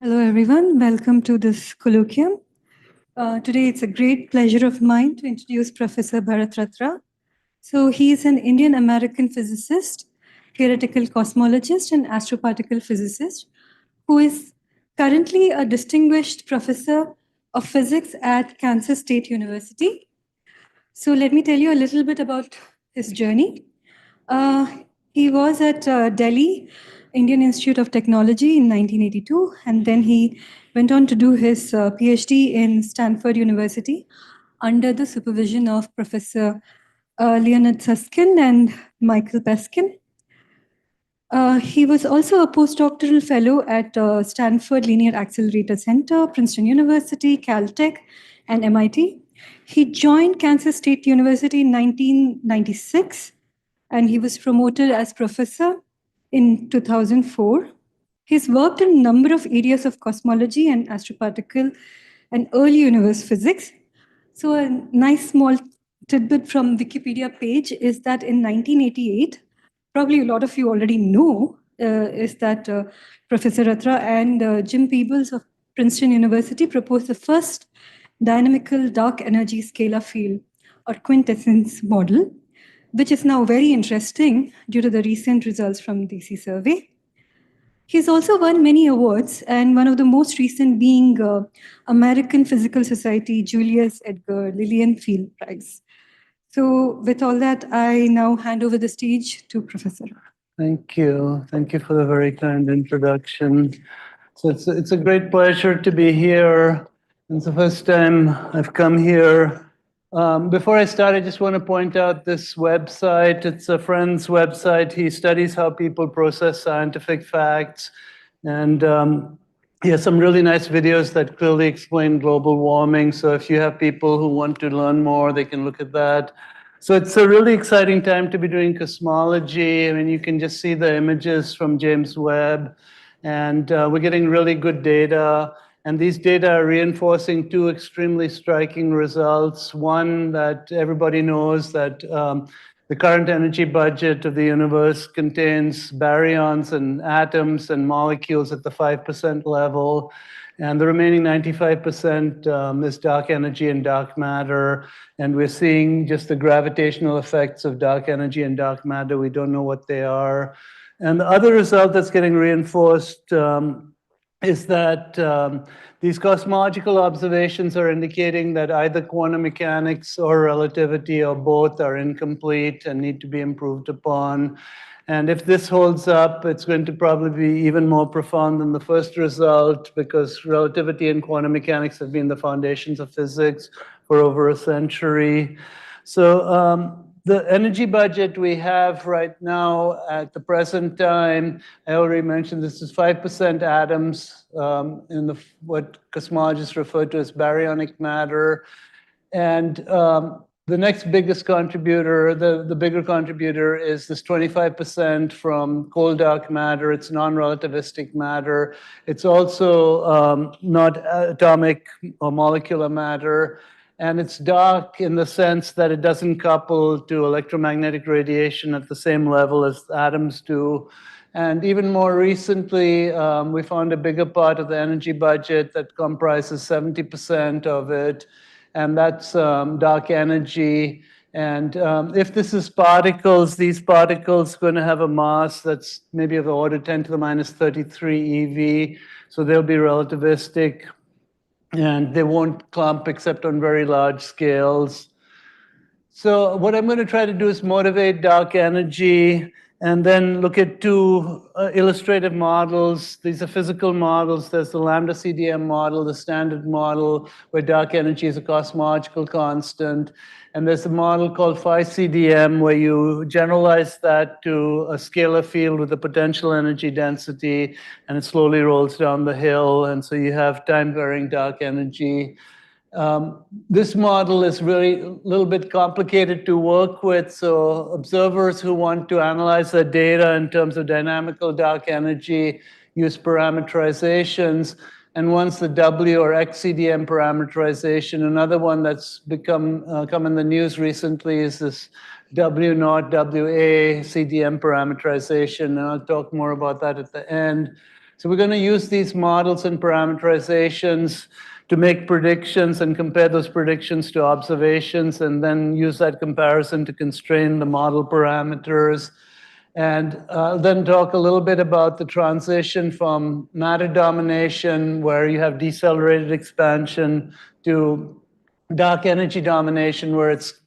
Hello, everyone. Welcome to this colloquium. Today, it's a great pleasure of mine to introduce Professor Bharat Ratra. So, he is an Indian American physicist, theoretical cosmologist, and astroparticle physicist who is currently a distinguished professor of physics at Kansas State University. So, let me tell you a little bit about his journey. Uh, he was at Delhi Indian Institute of Technology in 1982, and then he went on to do his PhD in Stanford University under the supervision of Professor Leonard Susskind and Michael Peskin. He was also a postdoctoral fellow at Stanford Linear Accelerator Center, Princeton University, Caltech, and MIT. He joined Kansas State University in 1996, and he was promoted as professor in 2004. He's worked in a number of areas of cosmology and astroparticle and early universe physics. So a nice small tidbit from Wikipedia page is that in 1988, probably a lot of you already know, is that Professor Ratra and Jim Peebles of Princeton University proposed the first dynamical dark energy scalar field or quintessence model, which is now very interesting due to the recent results from DC survey. He's also won many awards, and one of the most recent being American Physical Society Julius Edgar Lilienfeld Prize. So with all that, I now hand over the stage to Professor. Thank you. Thank you for the very kind introduction. So it's a great pleasure to be here. It's the first time I've come here. Before I start, I just want to point out this website. It's a friend's website. He studies how people process scientific facts. And he has some really nice videos that clearly explain global warming. So if you have people who want to learn more, they can look at that. So it's a really exciting time to be doing cosmology. I mean, you can just see the images from James Webb. And we're getting really good data. And these data are reinforcing two extremely striking results. One, that everybody knows that the current energy budget of the universe contains baryons and atoms and molecules at the 5% level. And the remaining 95% is dark energy and dark matter. And we're seeing just the gravitational effects of dark energy and dark matter. We don't know what they are. And the other result that's getting reinforced is that these cosmological observations are indicating that either quantum mechanics or relativity or both are incomplete and need to be improved upon. And if this holds up, it's going to probably be even more profound than the first result, because relativity and quantum mechanics have been the foundations of physics for over a century. So the energy budget we have right now at the present time, I already mentioned this is 5% atoms in what cosmologists refer to as baryonic matter. And the next biggest contributor, the bigger contributor, is this 25% from cold dark matter. It's non-relativistic matter. It's also not atomic or molecular matter. And it's dark in the sense that it doesn't couple to electromagnetic radiation at the same level as atoms do. And even more recently, we found a bigger part of the energy budget that comprises 70% of it. And that's dark energy. And if this is particles, these particles are going to have a mass that's maybe of the order 10 to the minus 33 eV. So they'll be relativistic. And they won't clump except on very large scales. So what I'm going to try to do is motivate dark energy and then look at two illustrative models. These are physical models. There's the ΛCDM model, the standard model, where dark energy is a cosmological constant. And there's a model called πCDM, where you generalize that to a scalar field with a potential energy density, and it slowly rolls down the hill. And so you have time-varying dark energy. This model is really a little bit complicated to work with, so observers who want to analyze the data in terms of dynamical dark energy use parameterizations. And once the W or XCDM parameterization, another one that's come in the news recently is this W naught WA CDM parameterization, and I'll talk more about that at the end. So we're going to use these models and parameterizations to make predictions and compare those predictions to observations, and then use that comparison to constrain the model parameters. And then talk a little bit about the transition from matter domination, where you have decelerated expansion, to dark energy domination, where it's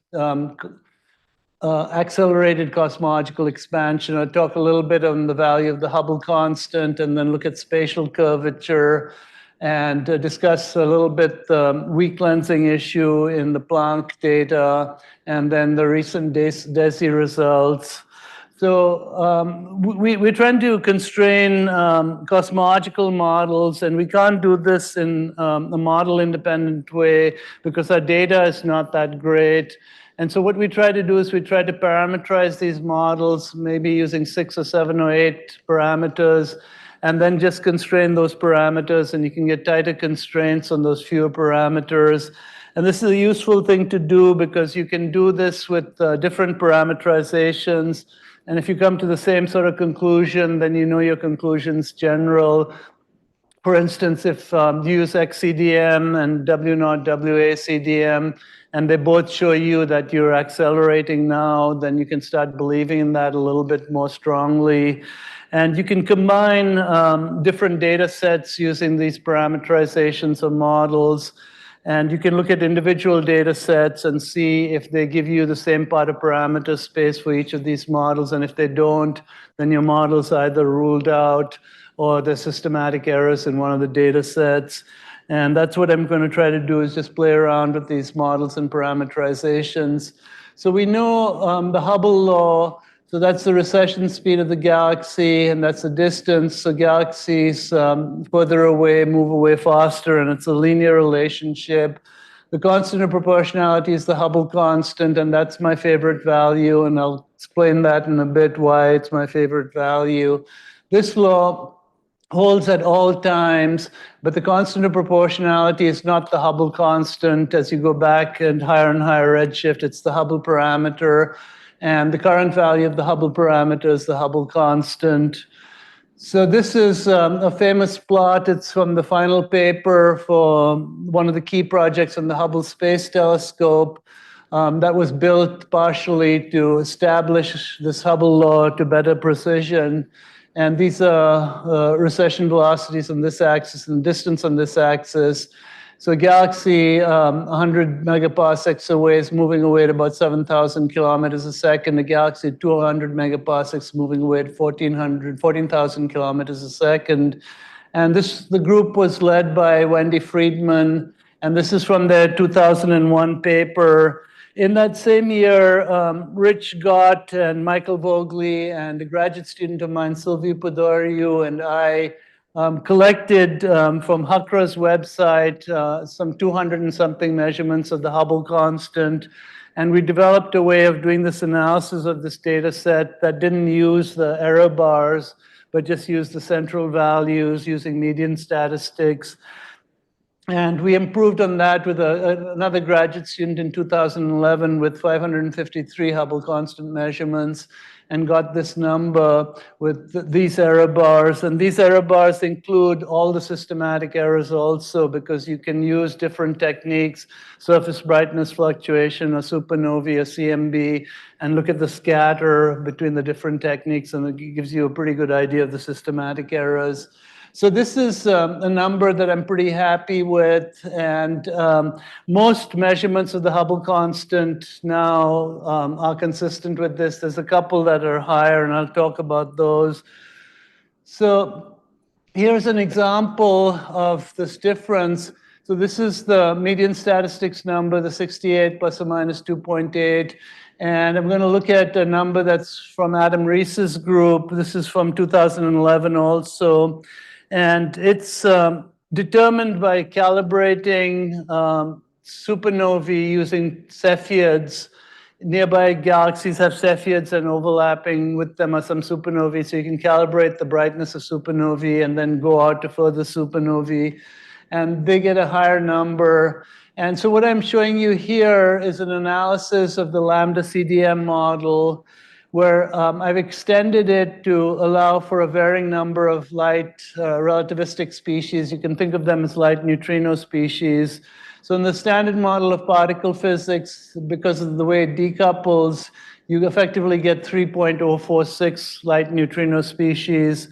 accelerated cosmological expansion. I'll talk a little bit on the value of the Hubble constant, and then look at spatial curvature, and discuss a little bit the weak lensing issue in the Planck data, and then the recent DESI results. So we're trying to constrain cosmological models, and we can't do this in a model-independent way because our data is not that great. And so what we try to do is we try to parameterize these models, maybe using 6 or 7 or 8 parameters, and then just constrain those parameters, and you can get tighter constraints on those fewer parameters. And this is a useful thing to do because you can do this with different parameterizations. And if you come to the same sort of conclusion, then you know your conclusion's general. For instance, if you use ΛCDM and W0 WACDM, and they both show you that you're accelerating now, then you can start believing in that a little bit more strongly. And you can combine different data sets using these parameterizations of models. And you can look at individual data sets and see if they give you the same part of parameter space for each of these models. And if they don't, then your model's either ruled out or there's systematic errors in one of the data sets. And that's what I'm going to try to do, is just play around with these models and parameterizations. So we know the Hubble law. So that's the recession speed of the galaxy, and that's the distance. So galaxies further away move away faster, and it's a linear relationship. The constant of proportionality is the Hubble constant, and that's my favorite value, and I'll explain that in a bit why it's my favorite value. This law holds at all times, but the constant of proportionality is not the Hubble constant. As you go back and higher redshift, it's the Hubble parameter. And the current value of the Hubble parameter is the Hubble constant. So this is a famous plot. It's from the final paper for one of the key projects on the Hubble Space Telescope that was built partially to establish this Hubble law to better precision. And these are recession velocities on this axis and distance on this axis. So a galaxy 100 megaparsecs away is moving away at about 7,000 kilometers a second. A galaxy 200 megaparsecs moving away at 14,000 kilometers a second. And the group was led by Wendy Friedman, and this is from their 2001 paper. In that same year, Rich Gott and Michael Vogli and a graduate student of mine, Sylvie Podoriu, and I collected from Hakra's website some 200 and something measurements of the Hubble constant. And we developed a way of doing this analysis of this data set that didn't use the error bars, but just used the central values using median statistics. And we improved on that with another graduate student in 2011 with 553 Hubble constant measurements, and got this number with these error bars. And these error bars include all the systematic errors also, because you can use different techniques, surface brightness fluctuation, or supernovae, or CMB, and look at the scatter between the different techniques, and it gives you a pretty good idea of the systematic errors. So this is a number that I'm pretty happy with, and most measurements of the Hubble constant now are consistent with this. There's a couple that are higher, and I'll talk about those. So here's an example of this difference. So this is the median statistics number, the 68 plus or minus 2.8. And I'm going to look at a number that's from Adam Rees's group. This is from 2011 also. And it's determined by calibrating supernovae using Cepheids. Nearby galaxies have Cepheids, and overlapping with them are some supernovae. So you can calibrate the brightness of supernovae and then go out to further supernovae. And they get a higher number. And so what I'm showing you here is an analysis of the lambda CDM model, where I've extended it to allow for a varying number of light relativistic species. You can think of them as light neutrino species. So in the standard model of particle physics, because of the way it decouples, you effectively get 3.046 light neutrino species.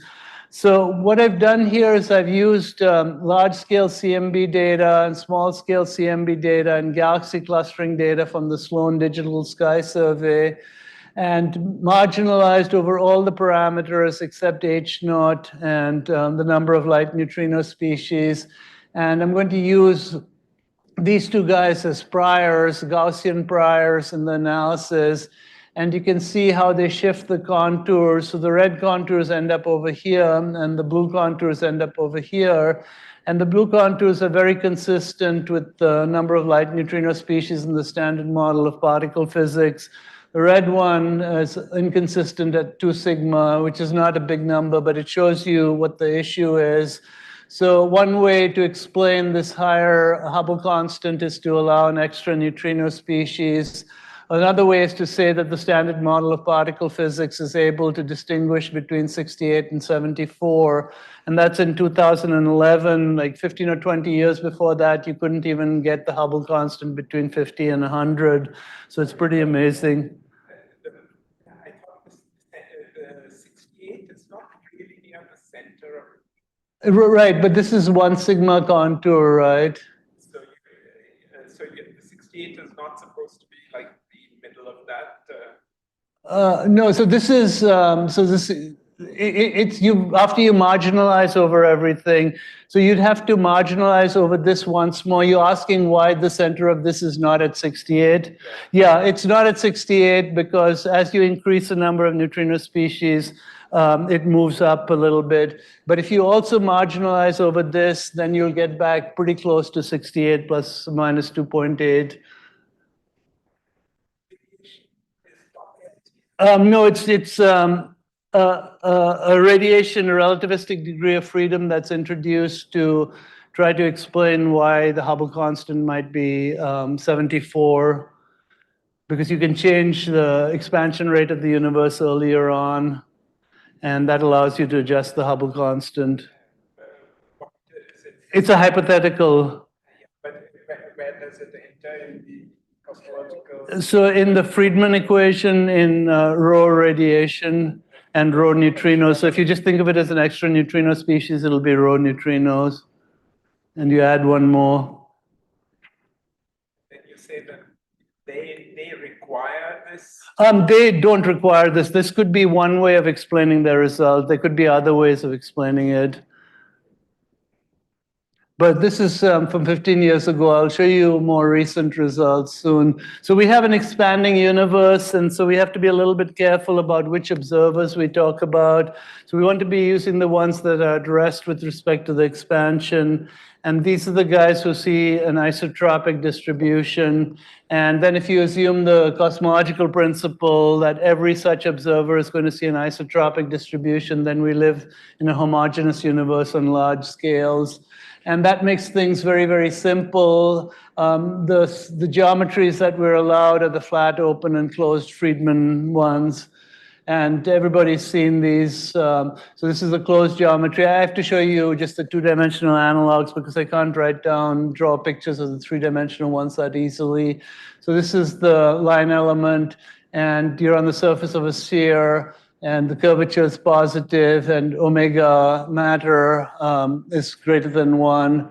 So what I've done here is I've used large-scale CMB data and small-scale CMB data and galaxy clustering data from the Sloan Digital Sky Survey, and marginalized over all the parameters except H naught and the number of light neutrino species. And I'm going to use these two guys as priors, Gaussian priors in the analysis. And you can see how they shift the contours. So the red contours end up over here, and the blue contours end up over here. And the blue contours are very consistent with the number of light neutrino species in the standard model of particle physics. The red one is inconsistent at 2 sigma, which is not a big number, but it shows you what the issue is. So one way to explain this higher Hubble constant is to allow an extra neutrino species. Another way is to say that the standard model of particle physics is able to distinguish between 68 and 74. And that's in 2011, like 15 or 20 years before that, you couldn't even get the Hubble constant between 50 and 100. So it's pretty amazing. I thought the 68 is not really near the center of. Right, but this is 1 sigma contour, right? So, the 68 is not supposed to be like the middle of that. No, so this is it's you after you marginalize over everything. So you'd have to marginalize over this once more. You're asking why the center of this is not at 68. Yeah, it's not at 68 because as you increase the number of neutrino species, it moves up a little bit. But if you also marginalize over this, then you'll get back pretty close to 68 plus or minus 2.8. No, it's a radiation, a relativistic degree of freedom that's introduced to try to explain why the Hubble constant might be 74, because you can change the expansion rate of the universe earlier on, and that allows you to adjust the Hubble constant. What is it? It's a hypothetical. But where does it enter in the cosmological? So in the Friedmann equation in rho radiation and rho neutrinos. So if you just think of it as an extra neutrino species, it'll be rho neutrinos. And you add one more. Then you say that they require this? They don't require this. This could be one way of explaining their result. There could be other ways of explaining it. But this is from 15 years ago. I'll show you more recent results soon. So we have an expanding universe, and so we have to be a little bit careful about which observers we talk about. So we want to be using the ones that are at rest with respect to the expansion. And these are the guys who see an isotropic distribution. And then if you assume the cosmological principle that every such observer is going to see an isotropic distribution, then we live in a homogeneous universe on large scales. And that makes things very, very simple. The geometries that we're allowed are the flat, open, and closed Friedmann ones. And everybody's seen these. So this is the closed geometry. I have to show you just the 2-dimensional analogs because I can't draw pictures of the 3-dimensional ones that easily. So this is the line element, and you're on the surface of a sphere, and the curvature is positive, and omega matter is greater than 1.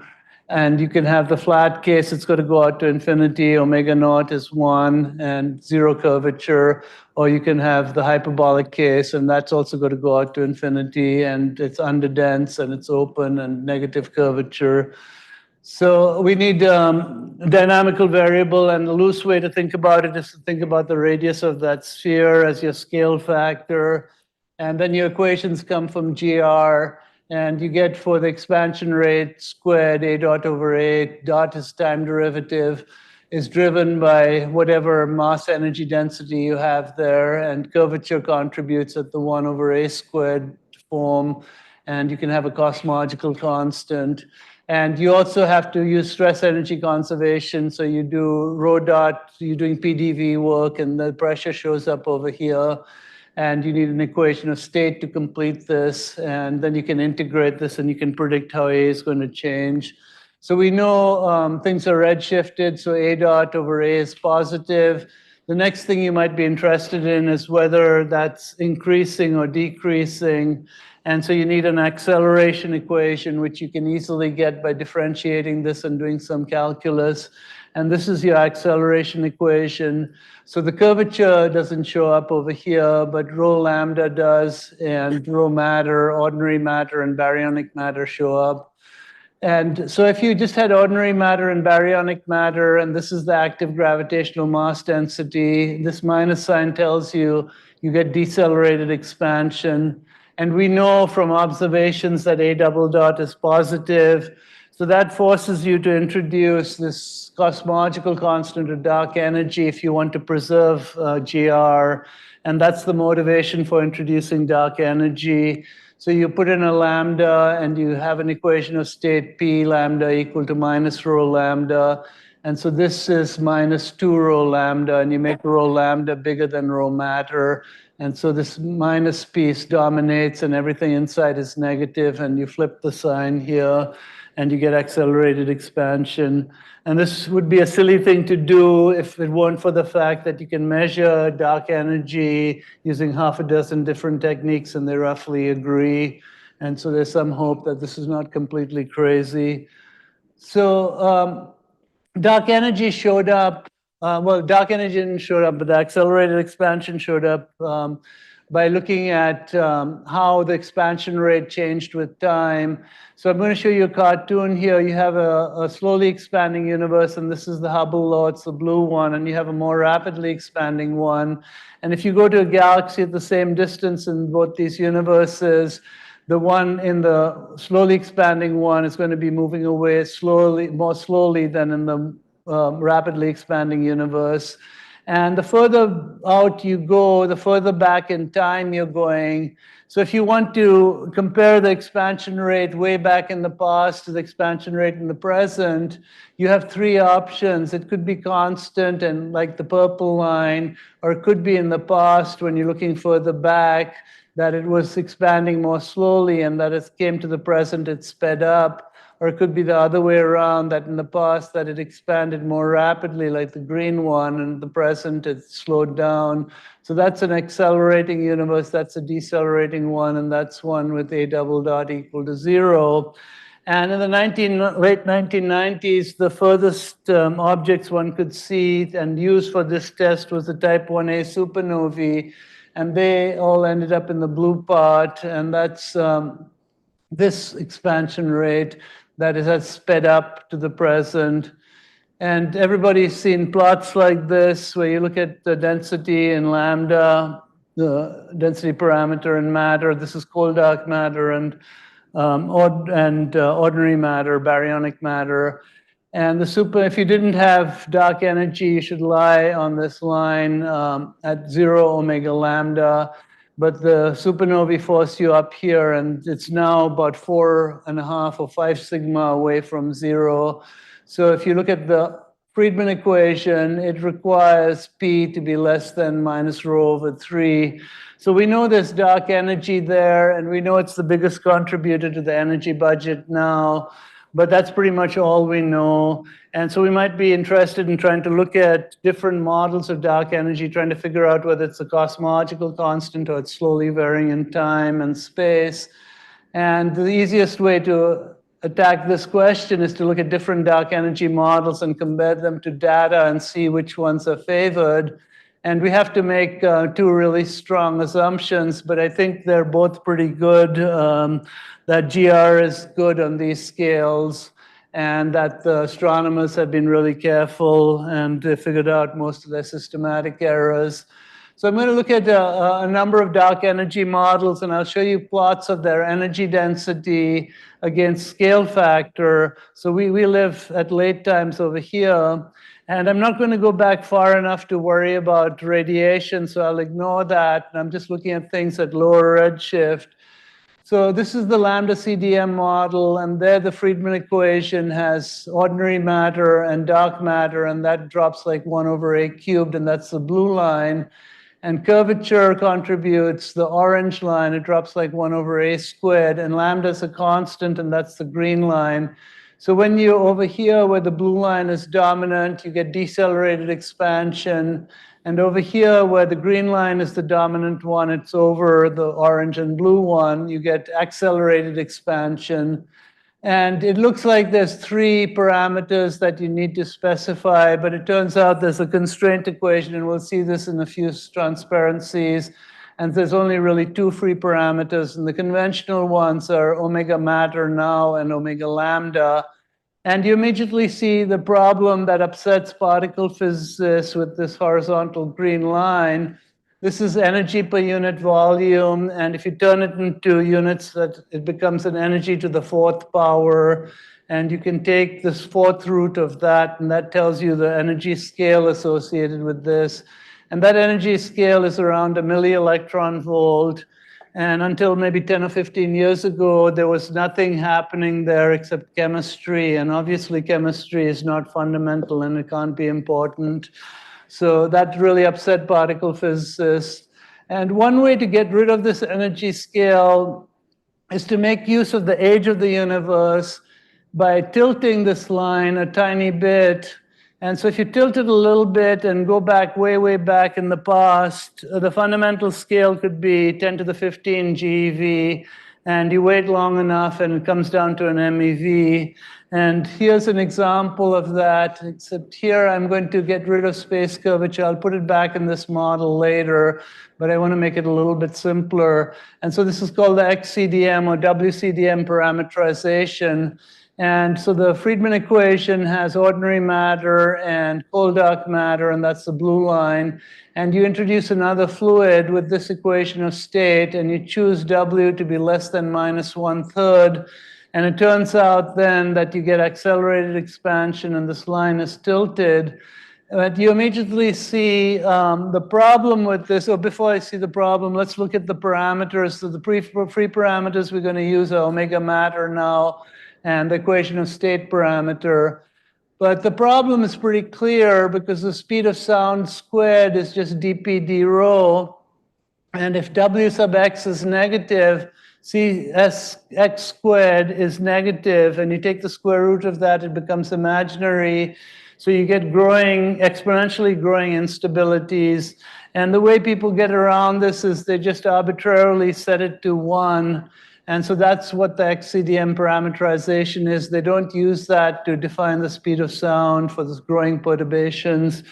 And you can have the flat case, it's going to go out to infinity, omega naught is 1, and 0 curvature. Or you can have the hyperbolic case, and that's also going to go out to infinity, and it's underdense, and it's open, and negative curvature. So we need a dynamical variable, and the loose way to think about it is to think about the radius of that sphere as your scale factor. And then your equations come from GR, and you get for the expansion rate squared A dot over A, dot is time derivative, is driven by whatever mass energy density you have there, and curvature contributes at the 1 over A squared form, and you can have a cosmological constant. And you also have to use stress energy conservation. So you do rho dot, you're doing PDV work, and the pressure shows up over here. and you need an equation of state to complete this, and then you can integrate this and you can predict how A is going to change. So we know things are redshifted, so A dot over A is positive. The next thing you might be interested in is whether that's increasing or decreasing. And so you need an acceleration equation, which you can easily get by differentiating this and doing some calculus. And this is your acceleration equation. So the curvature doesn't show up over here, but rho lambda does, and rho matter, ordinary matter, and baryonic matter show up. And so if you just had ordinary matter and baryonic matter, and this is the active gravitational mass density, this minus sign tells you you get decelerated expansion. And we know from observations that A double dot is positive. So that forces you to introduce this cosmological constant of dark energy if you want to preserve GR. And that's the motivation for introducing dark energy. So you put in a lambda and you have an equation of state P lambda equal to minus rho lambda. And so this is minus 2 rho lambda, and you make rho lambda bigger than rho matter. And so this minus piece dominates and everything inside is negative, and you flip the sign here and you get accelerated expansion. And this would be a silly thing to do if it weren't for the fact that you can measure dark energy using half a dozen different techniques and they roughly agree. And so there's some hope that this is not completely crazy. So dark energy showed up. Well, dark energy didn't show up, but the accelerated expansion showed up by looking at how the expansion rate changed with time. So I'm going to show you a cartoon here. You have a slowly expanding universe, and this is the Hubble law. It's the blue one, and you have a more rapidly expanding one. And if you go to a galaxy at the same distance in both these universes, the one in the slowly expanding one is going to be moving away slowly, more slowly than in the rapidly expanding universe. And the further out you go, the further back in time you're going. So if you want to compare the expansion rate way back in the past to the expansion rate in the present, you have three options. It could be constant and like the purple line, or it could be in the past when you're looking further back, that it was expanding more slowly and that it came to the present, it sped up. Or it could be the other way around, that in the past that it expanded more rapidly, like the green one, and in the present it slowed down. So that's an accelerating universe, that's a decelerating one, and that's one with A double dot equal to 0. And in the late 1990s, the furthest objects one could see and use for this test was the type 1a supernovae, and they all ended up in the blue part, and that's this expansion rate that has sped up to the present. And everybody's seen plots like this, where you look at the density in lambda, the density parameter in matter. This is cold dark matter and ordinary matter, baryonic matter. And if you didn't have dark energy, you should lie on this line at 0 omega lambda. But the supernovae force you up here, and it's now about 4.5 or 5 sigma away from 0. So if you look at the Friedmann equation, it requires P to be less than minus rho over 3. So we know there's dark energy there, and we know it's the biggest contributor to the energy budget now. But that's pretty much all we know. And so we might be interested in trying to look at different models of dark energy, trying to figure out whether it's a cosmological constant or it's slowly varying in time and space. And the easiest way to attack this question is to look at different dark energy models and compare them to data and see which ones are favored. And we have to make two really strong assumptions, but I think they're both pretty good. That GR is good on these scales, and that the astronomers have been really careful and they figured out most of their systematic errors. So I'm going to look at a number of dark energy models, and I'll show you plots of their energy density against scale factor. So we live at late times over here. And I'm not going to go back far enough to worry about radiation, so I'll ignore that. And I'm just looking at things at lower redshift. So this is the ΛCDM model, and there the Friedmann equation has ordinary matter and dark matter, and that drops like 1 over A cubed, and that's the blue line. and curvature contributes the orange line. It drops like 1 over a squared, and lambda is a constant, and that's the green line. So when you're over here where the blue line is dominant, you get decelerated expansion. And over here where the green line is the dominant one, it's over the orange and blue one, you get accelerated expansion. And it looks like there's 3 parameters that you need to specify, but it turns out there's a constraint equation, and we'll see this in a few transparencies. And there's only really 2 free parameters, and the conventional ones are omega matter now and omega lambda. And you immediately see the problem that upsets particle physicists with this horizontal green line. This is energy per unit volume, and if you turn it into units, that it becomes an energy to the 4th power, and you can take this 4th root of that, and that tells you the energy scale associated with this. And that energy scale is around a milli-electron volt, and until maybe 10 or 15 years ago, there was nothing happening there except chemistry, and obviously chemistry is not fundamental and it can't be important. So that really upset particle physicists. And one way to get rid of this energy scale is to make use of the age of the universe by tilting this line a tiny bit. And so if you tilt it a little bit and go back way, way back in the past, the fundamental scale could be 10 to the 15 GeV, and you wait long enough and it comes down to an MeV. And here's an example of that, except here I'm going to get rid of space curvature. I'll put it back in this model later, but I want to make it a little bit simpler. And so this is called the XCDM or WCDM parameterization. And so the Friedmann equation has ordinary matter and cold dark matter, and that's the blue line. And you introduce another fluid with this equation of state, and you choose W to be less than minus 1/3. And it turns out then that you get accelerated expansion, and this line is tilted. But you immediately see the problem with this. So before I see the problem, let's look at the parameters. So the free parameters we're going to use are omega matter now, and the equation of state parameter. But the problem is pretty clear because the speed of sound squared is just dp d rho. And if w sub x is negative, cs x squared is negative, and you take the square root of that, it becomes imaginary. So you get exponentially growing instabilities. And the way people get around this is they just arbitrarily set it to 1. And so that's what the XCDM parameterization is. They don't use that to define the speed of sound for this growing perturbations.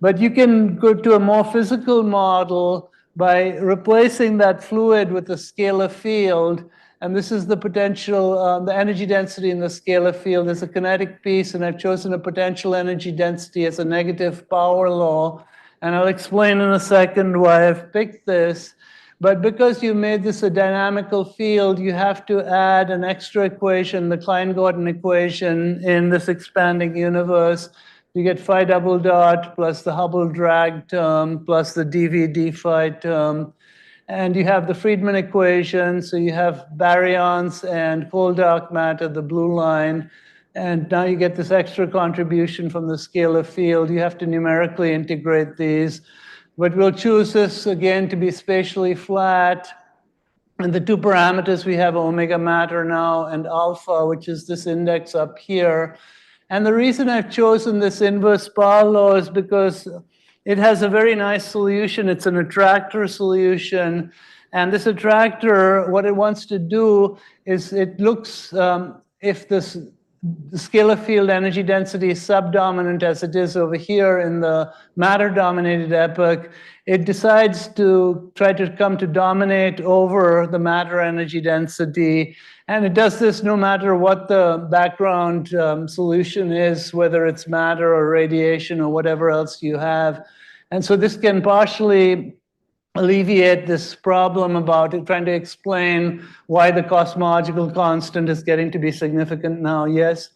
But you can go to a more physical model by replacing that fluid with a scalar field. And this is the potential, the energy density in the scalar field. There's a kinetic piece, and I've chosen a potential energy density as a negative power law. And I'll explain in a second why I've picked this. But because you made this a dynamical field, you have to add an extra equation, the Klein-Gordon equation, in this expanding universe. You get phi double dot plus the Hubble drag term plus the dv d phi term. And you have the Friedmann equation, so you have baryons and cold dark matter, the blue line. And now you get this extra contribution from the scalar field. You have to numerically integrate these. But we'll choose this again to be spatially flat. And the 2 parameters we have omega matter now and alpha, which is this index up here. And the reason I've chosen this inverse power law is because it has a very nice solution. It's an attractor solution. And this attractor, what it wants to do is it looks, if the scalar field energy density is subdominant as it is over here in the matter-dominated epoch, it decides to try to come to dominate over the matter energy density. And it does this no matter what the background solution is, whether it's matter or radiation or whatever else you have. And so this can partially alleviate this problem about trying to explain why the cosmological constant is getting to be significant now. Yes?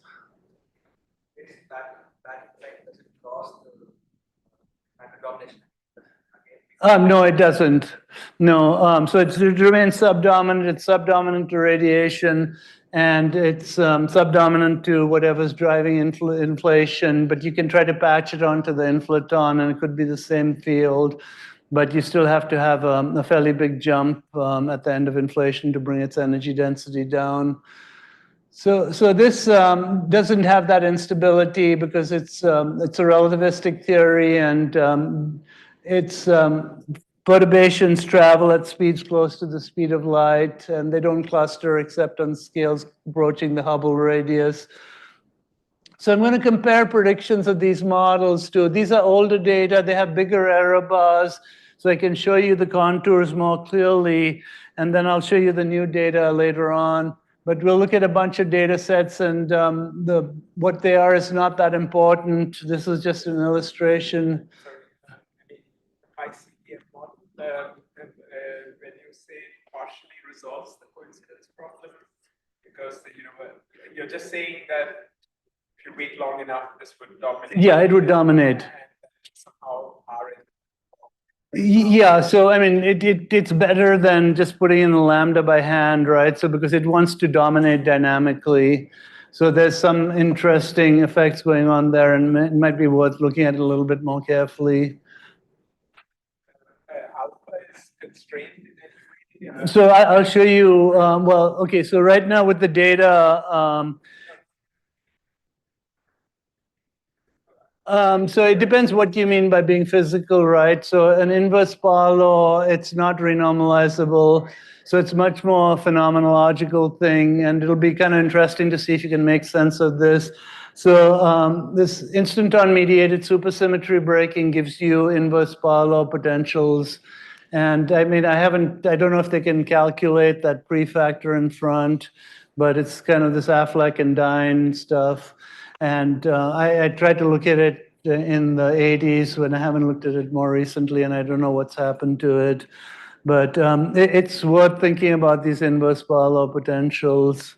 No, it doesn't. No, so it remains subdominant. It's subdominant to radiation, and it's subdominant to whatever's driving inflation. But you can try to patch it onto the inflaton, and it could be the same field. but you still have to have a fairly big jump at the end of inflation to bring its energy density down. So this doesn't have that instability because it's a relativistic theory, and its perturbations travel at speeds close to the speed of light, and they don't cluster except on scales approaching the Hubble radius. So I'm going to compare predictions of these models to, these are older data, they have bigger error bars, so I can show you the contours more clearly, and then I'll show you the new data later on. But we'll look at a bunch of data sets, and what they are is not that important. This is just an illustration. I see the model, when you say partially resolves the coincidence problem, because you're just saying that if you wait long enough, this would dominate. Yeah, it would dominate. And somehow are Yeah, so I mean, it's better than just putting in the lambda by hand, right? So because it wants to dominate dynamically. So there's some interesting effects going on there, and it might be worth looking at it a little bit more carefully. Alpha is constrained. So I'll show you, well, okay, so right now with the data, so it depends what you mean by being physical, right? So an inverse power law, it's not renormalizable. So it's much more a phenomenological thing, and it'll be kind of interesting to see if you can make sense of this. So this instanton-mediated supersymmetry breaking gives you inverse power law potentials. And I mean, I don't know if they can calculate that prefactor in front, but it's kind of this Affleck and Dine stuff. And I tried to look at it in the 80s when I haven't looked at it more recently, and I don't know what's happened to it. But it's worth thinking about these inverse power law potentials.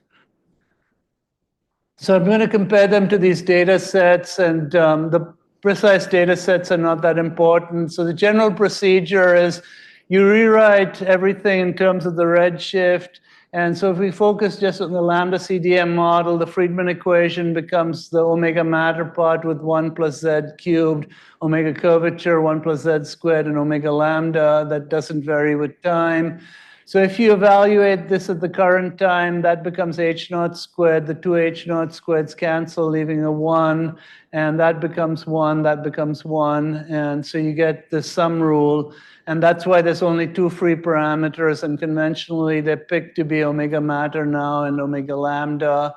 So I'm going to compare them to these data sets, and the precise data sets are not that important. So the general procedure is you rewrite everything in terms of the redshift. And so if we focus just on the lambda CDM model, the Friedmann equation becomes the omega matter part with 1 plus z cubed, omega curvature 1 plus z squared, and omega lambda that doesn't vary with time. So if you evaluate this at the current time, that becomes h naught squared. The two h naught squareds cancel, leaving a 1, and that becomes 1, that becomes 1. And so you get the sum rule. And that's why there's only two free parameters, and conventionally they're picked to be omega matter now and omega lambda.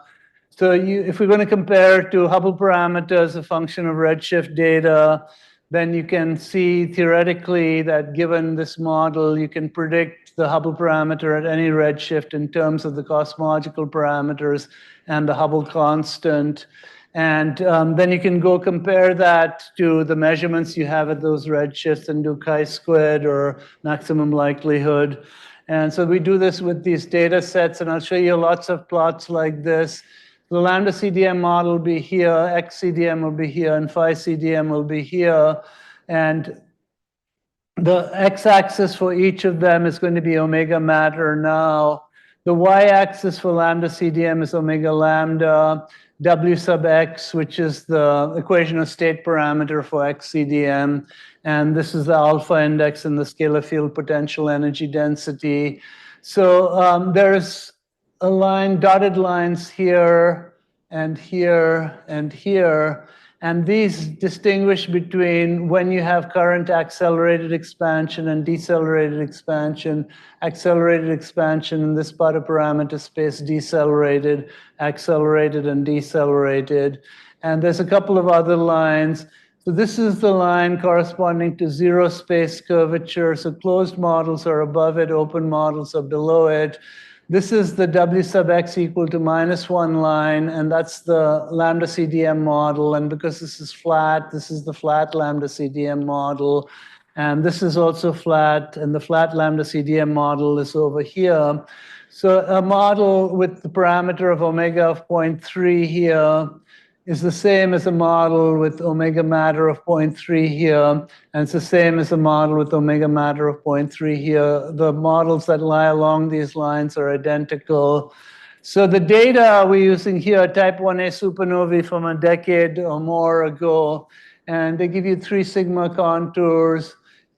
So if we're going to compare to Hubble parameters, a function of redshift data, then you can see theoretically that given this model, you can predict the Hubble parameter at any redshift in terms of the cosmological parameters and the Hubble constant. And then you can go compare that to the measurements you have at those redshifts and do chi-squared or maximum likelihood. And so we do this with these data sets, and I'll show you lots of plots like this. The lambda CDM model will be here, X CDM will be here, and phi CDM will be here. And the x-axis for each of them is going to be omega matter now. The y-axis for lambda CDM is omega lambda. W sub x, which is the equation of state parameter for x CDM. And this is the alpha index in the scalar field potential energy density. So there's a line, dotted lines here and here and here. And these distinguish between when you have current accelerated expansion and decelerated expansion. Accelerated expansion in this part of parameter space, decelerated, accelerated, and decelerated. And there's a couple of other lines. So this is the line corresponding to zero space curvature. So closed models are above it, open models are below it. This is the W sub x equal to -1 line, and that's the lambda CDM model. And because this is flat, this is the flat lambda CDM model. And this is also flat, and the flat lambda CDM model is over here. So a model with the parameter of omega of 0.3 here is the same as a model with omega matter of 0.3 here, and it's the same as a model with omega matter of 0.3 here. The models that lie along these lines are identical. So the data we're using here are type 1a supernovae from a decade or more ago, and they give you 3 sigma contours.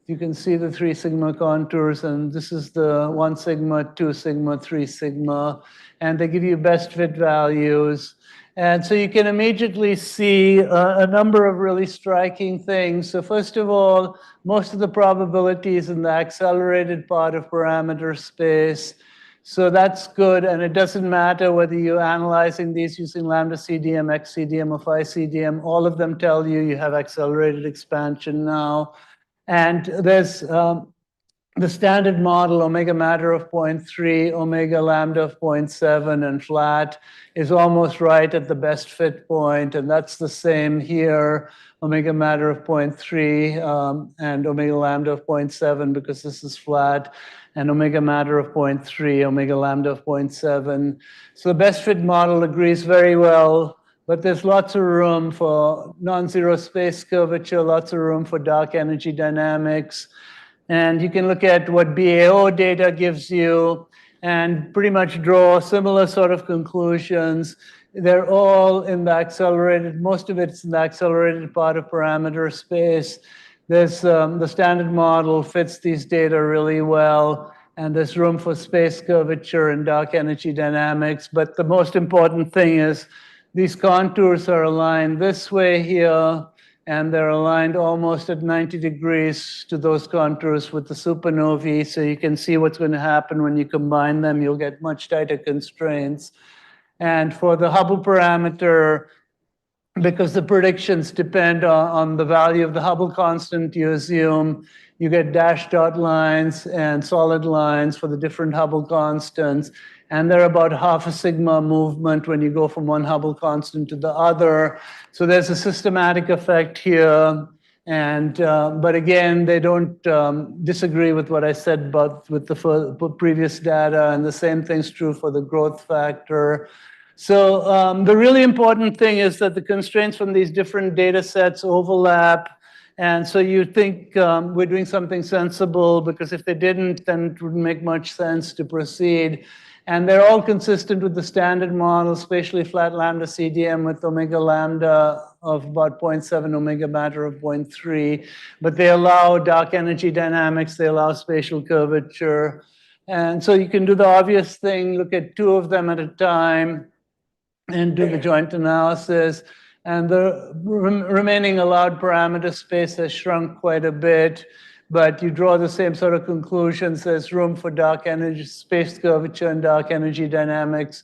You can see the 3 sigma contours, and this is the 1 sigma, 2 sigma, 3 sigma, and they give you best fit values. And so you can immediately see a number of really striking things. So first of all, most of the probabilities in the accelerated part of parameter space. So that's good, and it doesn't matter whether you're analyzing these using lambda CDM, X CDM, or phi CDM. All of them tell you you have accelerated expansion now. And there's the standard model, omega matter of 0.3, omega lambda of 0.7, and flat is almost right at the best fit point, and that's the same here, omega matter of 0.3 and omega lambda of 0.7 because this is flat, and omega matter of 0.3, omega lambda of 0.7. So the best fit model agrees very well, but there's lots of room for non-zero space curvature, lots of room for dark energy dynamics. And you can look at what BAO data gives you and pretty much draw similar sort of conclusions. They're all in the accelerated, most of it's in the accelerated part of parameter space. There's the standard model fits these data really well, and there's room for space curvature and dark energy dynamics. But the most important thing is these contours are aligned this way here, and they're aligned almost at 90 degrees to those contours with the supernovae. So you can see what's going to happen when you combine them. You'll get much tighter constraints. And for the Hubble parameter, because the predictions depend on the value of the Hubble constant you assume, you get dashed dot lines and solid lines for the different Hubble constants. And they're about half a sigma movement when you go from one Hubble constant to the other. So there's a systematic effect here. And but again, they don't disagree with what I said about with the previous data, and the same thing's true for the growth factor. So the really important thing is that the constraints from these different data sets overlap. And so you think we're doing something sensible, because if they didn't, then it wouldn't make much sense to proceed. And they're all consistent with the standard model, spatially flat lambda CDM with omega lambda of about 0.7, omega matter of 0.3. But they allow dark energy dynamics, they allow spatial curvature. And so you can do the obvious thing, look at 2 of them at a time and do the joint analysis. And the remaining allowed parameter space has shrunk quite a bit, but you draw the same sort of conclusions. There's room for dark energy, space curvature, and dark energy dynamics.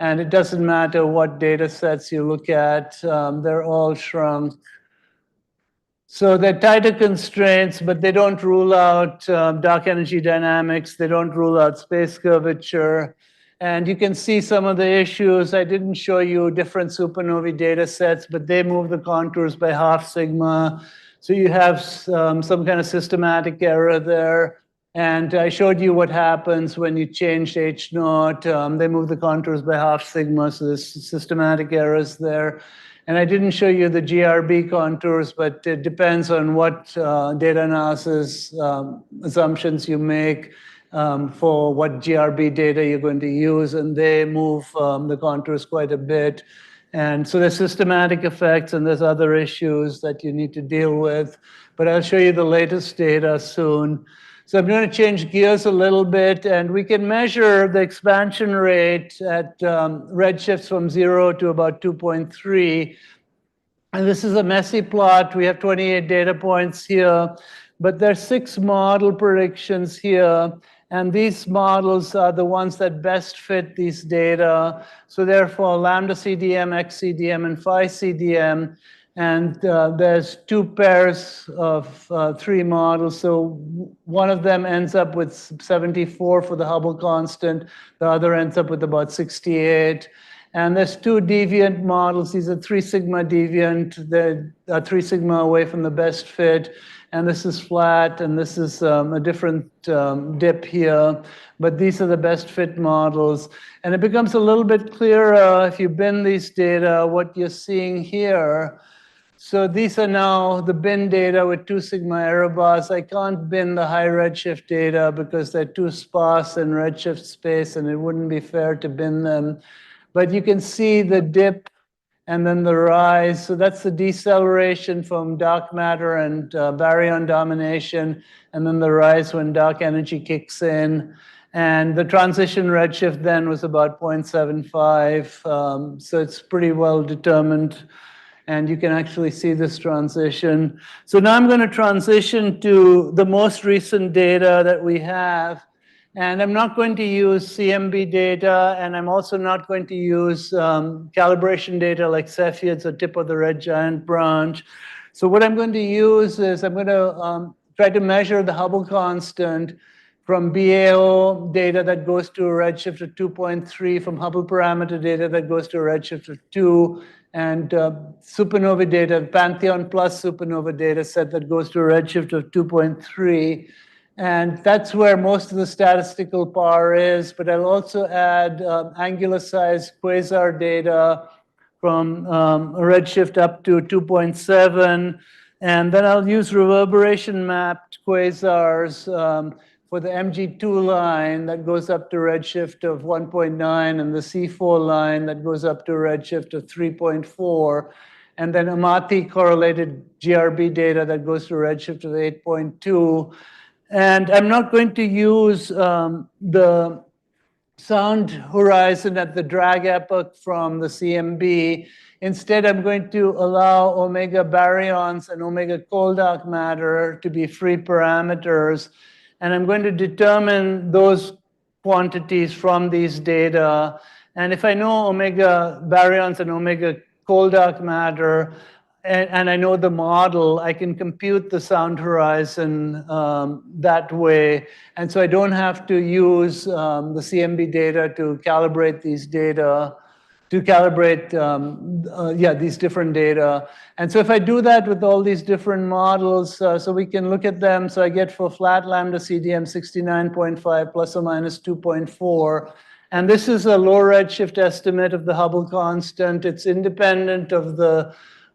And it doesn't matter what data sets you look at, they're all shrunk. So they're tighter constraints, but they don't rule out dark energy dynamics. They don't rule out space curvature. And you can see some of the issues. I didn't show you different supernovae data sets, but they move the contours by half sigma. So you have some kind of systematic error there. And I showed you what happens when you change H naught. They move the contours by half sigma, so there's systematic errors there. And I didn't show you the GRB contours, but it depends on what data analysis assumptions you make for what GRB data you're going to use, and they move the contours quite a bit. And so there's systematic effects, and there's other issues that you need to deal with. But I'll show you the latest data soon. So I'm going to change gears a little bit, and we can measure the expansion rate at redshifts from 0 to about 2.3. And this is a messy plot. We have 28 data points here, but there's 6 model predictions here. And these models are the ones that best fit these data. So therefore, lambda CDM, X CDM, and phi CDM. And there's 2 pairs of 3 models. So one of them ends up with 74 for the Hubble constant. The other ends up with about 68. And there's 2 deviant models. These are 3 sigma deviant. They're 3 sigma away from the best fit. And this is flat, and this is a different dip here. But these are the best fit models. And it becomes a little bit clearer if you bin these data, what you're seeing here. So these are now the bin data with 2 sigma error bars. I can't bin the high redshift data because they're too sparse in redshift space, and it wouldn't be fair to bin them. But you can see the dip and then the rise. So that's the deceleration from dark matter and baryon domination, and then the rise when dark energy kicks in. And the transition redshift then was about 0.75. So it's pretty well determined. And you can actually see this transition. So now I'm going to transition to the most recent data that we have. And I'm not going to use CMB data, and I'm also not going to use calibration data like Cepheids or tip of the red giant branch. So what I'm going to use is I'm going to try to measure the Hubble constant from BAO data that goes to a redshift of 2.3, from Hubble parameter data that goes to a redshift of 2, and supernova data, Pantheon plus supernova data set that goes to a redshift of 2.3. And that's where most of the statistical power is, but I'll also add angular size quasar data from a redshift up to 2.7. And then I'll use reverberation mapped quasars for the MG2 line that goes up to redshift of 1.9, and the C4 line that goes up to a redshift of 3.4. And then Amati correlated GRB data that goes to a redshift of 8.2. And I'm not going to use the sound horizon at the drag epoch from the CMB. Instead, I'm going to allow omega baryons and omega cold dark matter to be free parameters. And I'm going to determine those quantities from these data. And if I know omega baryons and omega cold dark matter, and I know the model, I can compute the sound horizon that way. And so I don't have to use the CMB data to calibrate these data, to calibrate these different data. And so if I do that with all these different models, so we can look at them. So I get for flat lambda CDM 69.5 plus or minus 2.4. And this is a low redshift estimate of the Hubble constant. It's independent of the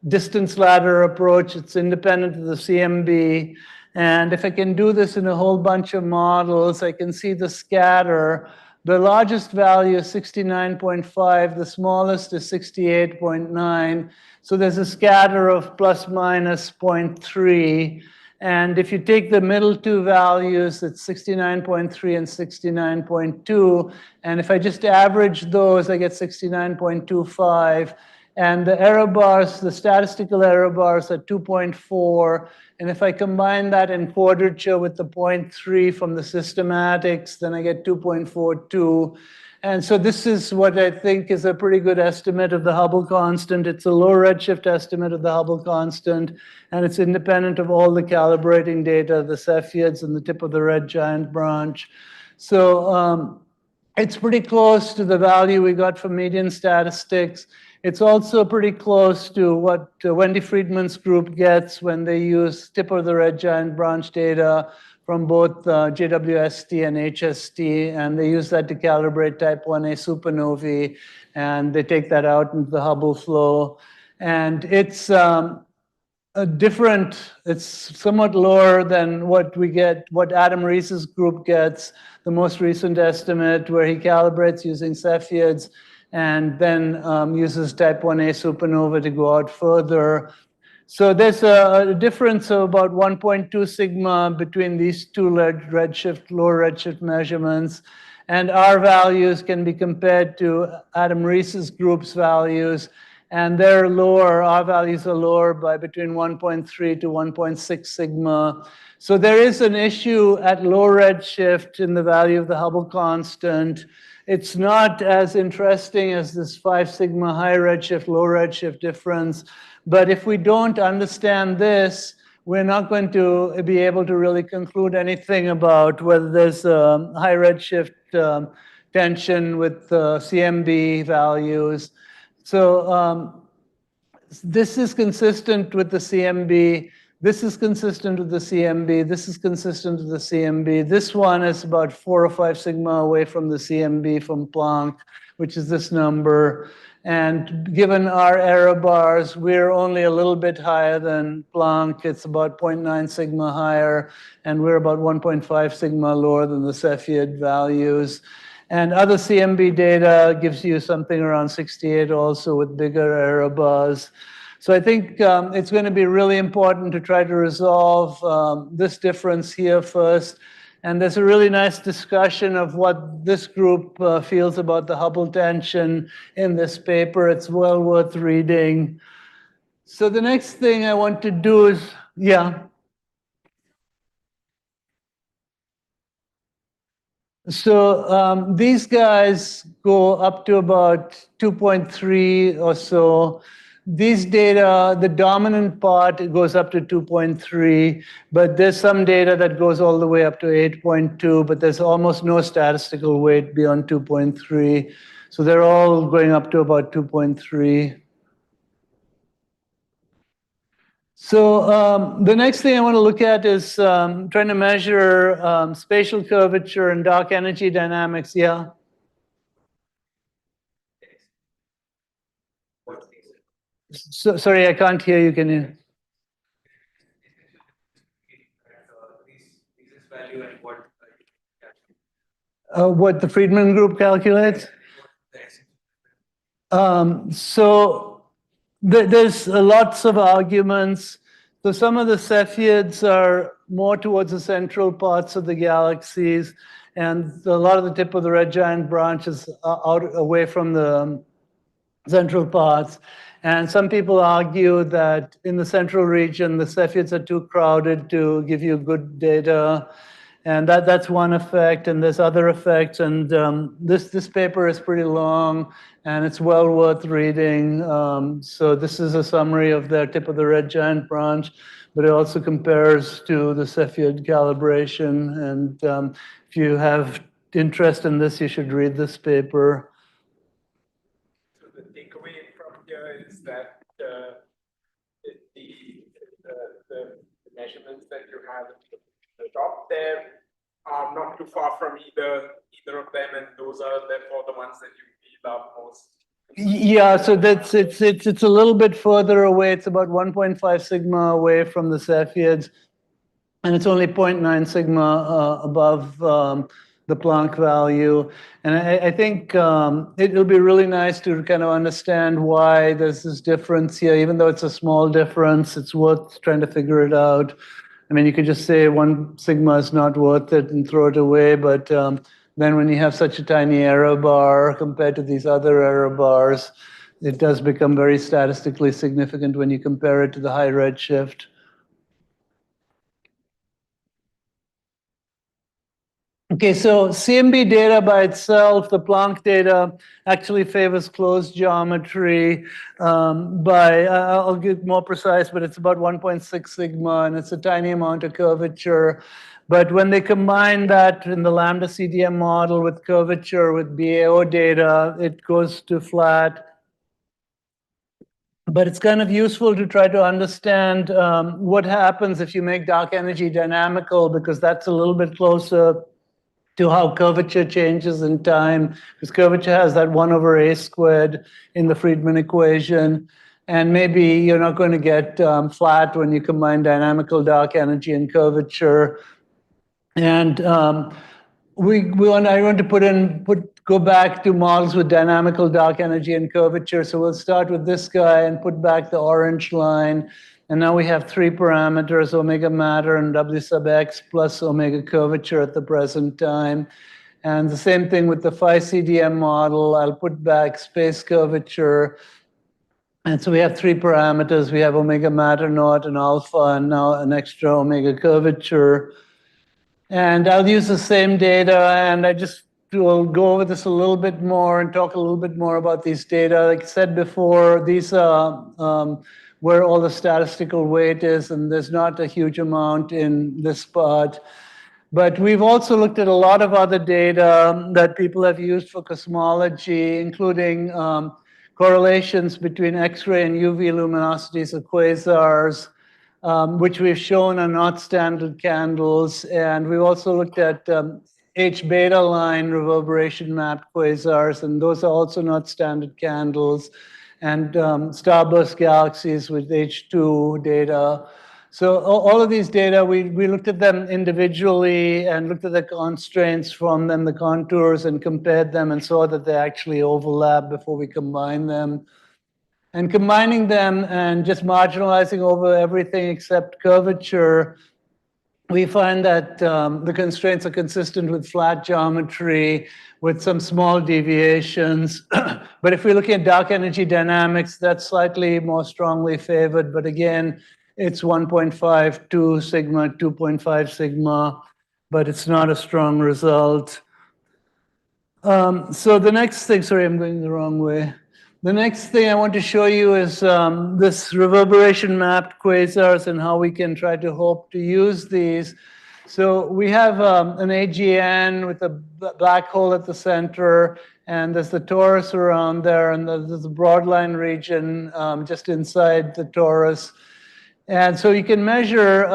distance ladder approach. It's independent of the CMB. And if I can do this in a whole bunch of models, I can see the scatter. The largest value is 69.5. The smallest is 68.9. So there's a scatter of plus minus 0.3. And if you take the middle two values, it's 69.3 and 69.2. And if I just average those, I get 69.25. And the error bars, the statistical error bars are 2.4. And if I combine that in quadrature with the 0.3 from the systematics, then I get 2.42. And so this is what I think is a pretty good estimate of the Hubble constant. It's a low redshift estimate of the Hubble constant, and it's independent of all the calibrating data, the Cepheids and the tip of the red giant branch. So it's pretty close to the value we got from median statistics. It's also pretty close to what Wendy Friedman's group gets when they use tip of the red giant branch data from both JWST and HST, and they use that to calibrate type 1a supernovae, and they take that out into the Hubble flow. And it's it's somewhat lower than what we get, what Adam Rees's group gets, the most recent estimate, where he calibrates using Cepheids and then uses type 1a supernova to go out further. So there's a difference of about 1.2 sigma between these two low redshift measurements. And our values can be compared to Adam Rees's group's values. And they're lower, our values are lower by between 1.3 to 1.6 sigma. So there is an issue at low redshift in the value of the Hubble constant. It's not as interesting as this 5 sigma high redshift, low redshift difference. But if we don't understand this, we're not going to be able to really conclude anything about whether there's a high redshift tension with CMB values. So this is consistent with the CMB. This is consistent with the CMB. This is consistent with the CMB. This one is about 4 or 5 sigma away from the CMB from Planck, which is this number. And given our error bars, we're only a little bit higher than Planck. It's about 0.9 sigma higher, and we're about 1.5 sigma lower than the Cepheid values. And other CMB data gives you something around 68 also with bigger error bars. So I think it's going to be really important to try to resolve this difference here first. And there's a really nice discussion of what this group feels about the Hubble tension in this paper. It's well worth reading. So the next thing I want to do is, yeah. So these guys go up to about 2.3 or so. These data, the dominant part, it goes up to 2.3, but there's some data that goes all the way up to 8.2, but there's almost no statistical weight beyond 2.3. So they're all going up to about 2.3. So the next thing I want to look at is trying to measure spatial curvature and dark energy dynamics. Yeah. So, sorry, I can't hear you. Can you? What the Friedman group calculates? So there's lots of arguments. So some of the Cepheids are more towards the central parts of the galaxies, and a lot of the tip of the red giant branch is out away from the central parts. And some people argue that in the central region, the Cepheids are too crowded to give you good data. And that's one effect, and there's other effects. And this paper is pretty long, and it's well worth reading. So this is a summary of their tip of the red giant branch, but it also compares to the Cepheid calibration. And if you have interest in this, you should read this paper. So the takeaway from here is that the measurements that you have at the top there are not too far from either of them, and those are therefore the ones that you feel are most. Yeah, so that's it's a little bit further away. It's about 1.5 sigma away from the Cepheids, and it's only 0.9 sigma above the Planck value. And I think it'll be really nice to kind of understand why there's this difference here. Even though it's a small difference, it's worth trying to figure it out. I mean, you could just say 1 sigma is not worth it and throw it away, but then when you have such a tiny error bar compared to these other error bars, it does become very statistically significant when you compare it to the high redshift. Okay, so CMB data by itself, the Planck data actually favors closed geometry I'll get more precise, but it's about 1.6 sigma, and it's a tiny amount of curvature. But when they combine that in the lambda CDM model with curvature with BAO data, it goes to flat. But it's kind of useful to try to understand what happens if you make dark energy dynamical, because that's a little bit closer to how curvature changes in time, because curvature has that 1/a squared in the Friedman equation. And maybe you're not going to get flat when you combine dynamical dark energy and curvature. And I want to go back to models with dynamical dark energy and curvature. So we'll start with this guy and put back the orange line. And now we have 3 parameters, omega matter and W sub x plus omega curvature at the present time. And the same thing with the phi CDM model. I'll put back space curvature. And so we have 3 parameters. We have omega matter naught and alpha, and now an extra omega curvature. And I'll use the same data, and I just will go over this a little bit more and talk a little bit more about these data. Like I said before, these are where all the statistical weight is, and there's not a huge amount in this part. But we've also looked at a lot of other data that people have used for cosmology, including correlations between X-ray and UV luminosities of quasars, which we've shown are not standard candles. And we've also looked at H beta line reverberation mapped quasars, and those are also not standard candles. And starburst galaxies with H2 data. So all of these data, we looked at them individually and looked at the constraints from them, the contours, and compared them and saw that they actually overlap before we combine them. And combining them and just marginalizing over everything except curvature, we find that the constraints are consistent with flat geometry with some small deviations. But if we look at dark energy dynamics, that's slightly more strongly favored. But again, it's 1.52 sigma, 2.5 sigma, but it's not a strong result. So the next thing, sorry, I'm going the wrong way. The next thing I want to show you is this reverberation mapped quasars and how we can try to hope to use these. So we have an AGN with a black hole at the center, and there's the torus around there, and there's a broadline region just inside the torus. And so you can measure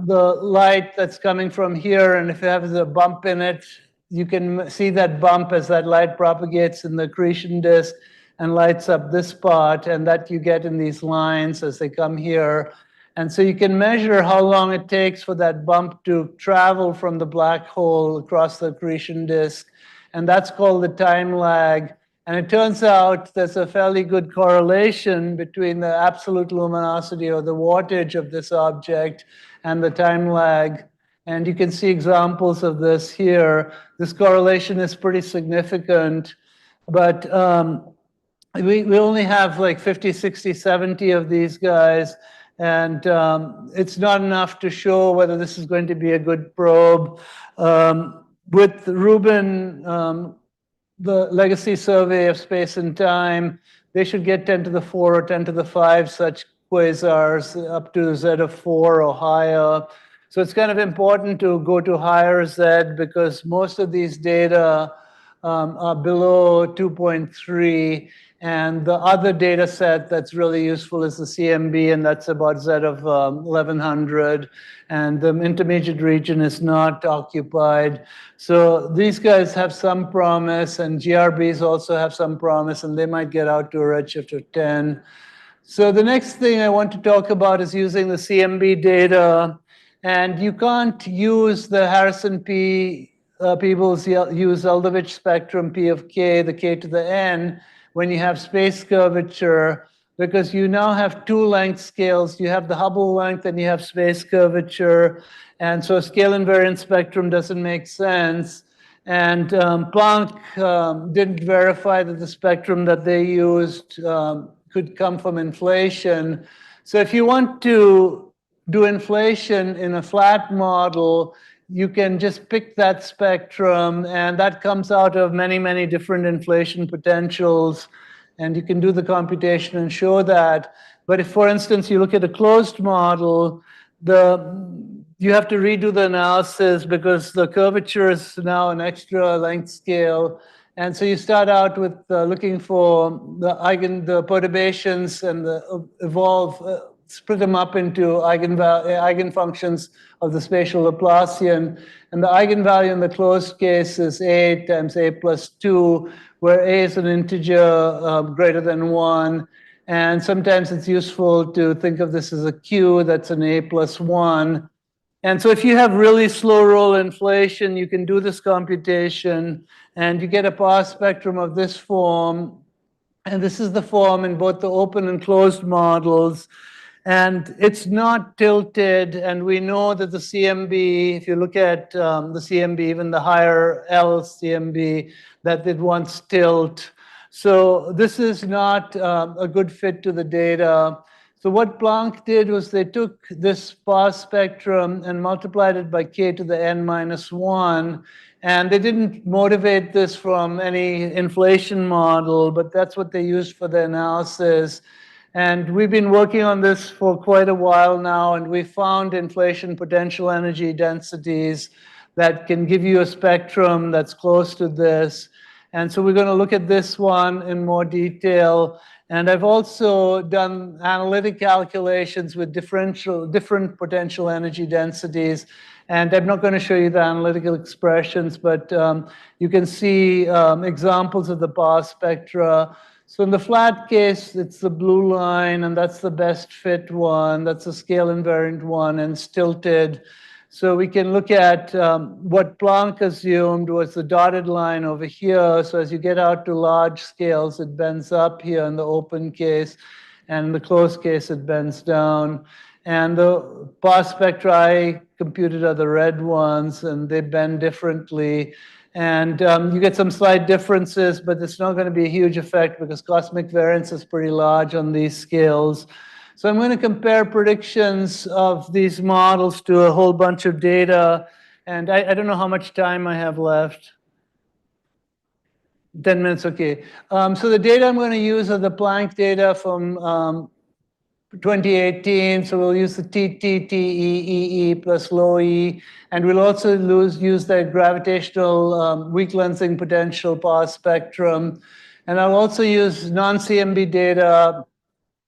the light that's coming from here, and if it has a bump in it, you can see that bump as that light propagates in the accretion disk and lights up this part, and that you get in these lines as they come here. And so you can measure how long it takes for that bump to travel from the black hole across the accretion disk, and that's called the time lag. And it turns out there's a fairly good correlation between the absolute luminosity or the wattage of this object and the time lag. And you can see examples of this here. This correlation is pretty significant, but we only have like 50, 60, 70 of these guys, and it's not enough to show whether this is going to be a good probe. With Rubin, the legacy survey of space and time, they should get 10 to the 4 or 10 to the 5 such quasars up to Z of 4 or higher. So it's kind of important to go to higher Z because most of these data are below 2.3. And the other data set that's really useful is the CMB, and that's about Z of 1100. And the intermediate region is not occupied. So these guys have some promise, and GRBs also have some promise, and they might get out to a redshift of 10. So the next thing I want to talk about is using the CMB data. And you can't use the Harrison Peebles use Eldovich spectrum P of k, the k to the n, when you have space curvature, because you now have two length scales. You have the Hubble length and you have space curvature. And so scale invariant spectrum doesn't make sense. And Planck didn't verify that the spectrum that they used could come from inflation. So if you want to do inflation in a flat model, you can just pick that spectrum, and that comes out of many, many different inflation potentials, and you can do the computation and show that. But if, for instance, you look at a closed model, you have to redo the analysis because the curvature is now an extra length scale. And so you start out with looking for the perturbations and split them up into eigenfunctions of the spatial Laplacian. And the eigenvalue in the closed case is A times A plus 2, where A is an integer greater than 1. And sometimes it's useful to think of this as a Q that's an A plus 1. And so if you have really slow roll inflation, you can do this computation, and you get a power spectrum of this form. And this is the form in both the open and closed models. And it's not tilted, and we know that the CMB, if you look at the CMB, even the higher L CMB, that it once tilt. So this is not a good fit to the data. So what Planck did was they took this power spectrum and multiplied it by k to the n minus 1. And they didn't motivate this from any inflation model, but that's what they used for the analysis. And we've been working on this for quite a while now, and we found inflation potential energy densities that can give you a spectrum that's close to this. And so we're going to look at this one in more detail. And I've also done analytic calculations with different potential energy densities. And I'm not going to show you the analytical expressions, but you can see examples of the power spectra. So in the flat case, it's the blue line, and that's the best fit one. That's a scale invariant one, and it's tilted. So we can look at what Planck assumed was the dotted line over here. So as you get out to large scales, it bends up here in the open case, and in the closed case, it bends down. And the past spectra I computed are the red ones, and they bend differently. And you get some slight differences, but it's not going to be a huge effect because cosmic variance is pretty large on these scales. So I'm going to compare predictions of these models to a whole bunch of data. And I don't know how much time I have left. 10 minutes, okay. So the data I'm going to use are the Planck data from 2018, so we'll use the TE plus low E, and we'll also use the gravitational weak lensing potential past spectrum. And I'll also use non-CMB data,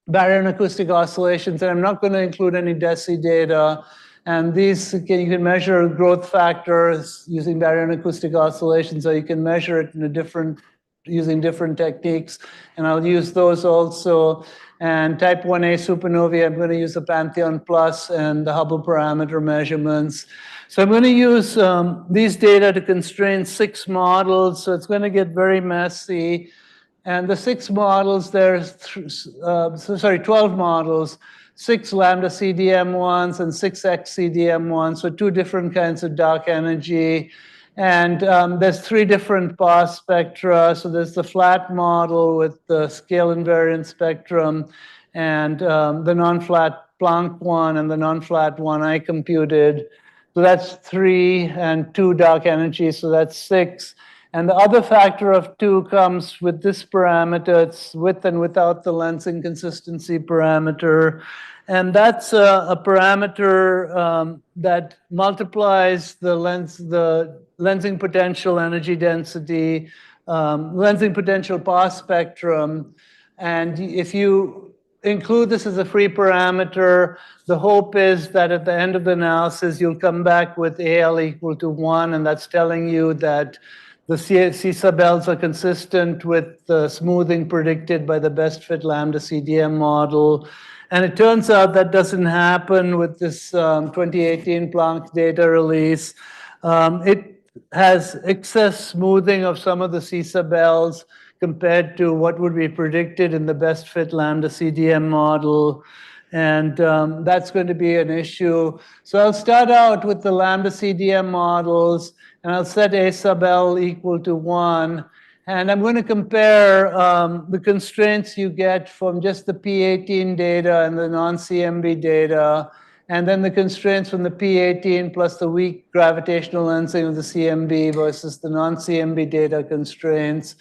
barrier and acoustic oscillations, and I'm not going to include any DESI data. And these, you can measure growth factors using barrier and acoustic oscillations, or you can measure it in using different techniques, and I'll use those also. And type 1a supernovae, I'm going to use the Pantheon Plus and the Hubble parameter measurements. So I'm going to use these data to constrain 6 models, so it's going to get very messy. And the 6 models, there's 12 models, 6 lambda CDM ones and 6 X CDM ones, so 2 different kinds of dark energy. And there's 3 different past spectra. So there's the flat model with the scale invariant spectrum, and the non-flat Planck one, and the non-flat one I computed. So that's 3 and 2 dark energy, so that's 6. And the other factor of 2 comes with this parameter. It's with and without the lensing consistency parameter. And that's a parameter that multiplies the lensing potential energy density, lensing potential past spectrum. And if you include this as a free parameter, the hope is that at the end of the analysis, you'll come back with AL equal to 1, and that's telling you that the C sub Ls are consistent with the smoothing predicted by the best fit lambda CDM model. And it turns out that doesn't happen with this 2018 Planck data release. It has excess smoothing of some of the C sub Ls compared to what would be predicted in the best fit lambda CDM model. And that's going to be an issue. So I'll start out with the lambda CDM models, and I'll set A sub L equal to 1. And I'm going to compare the constraints you get from just the P18 data and the non-CMB data, and then the constraints from the P18 plus the weak gravitational lensing of the CMB versus the non-CMB data constraints.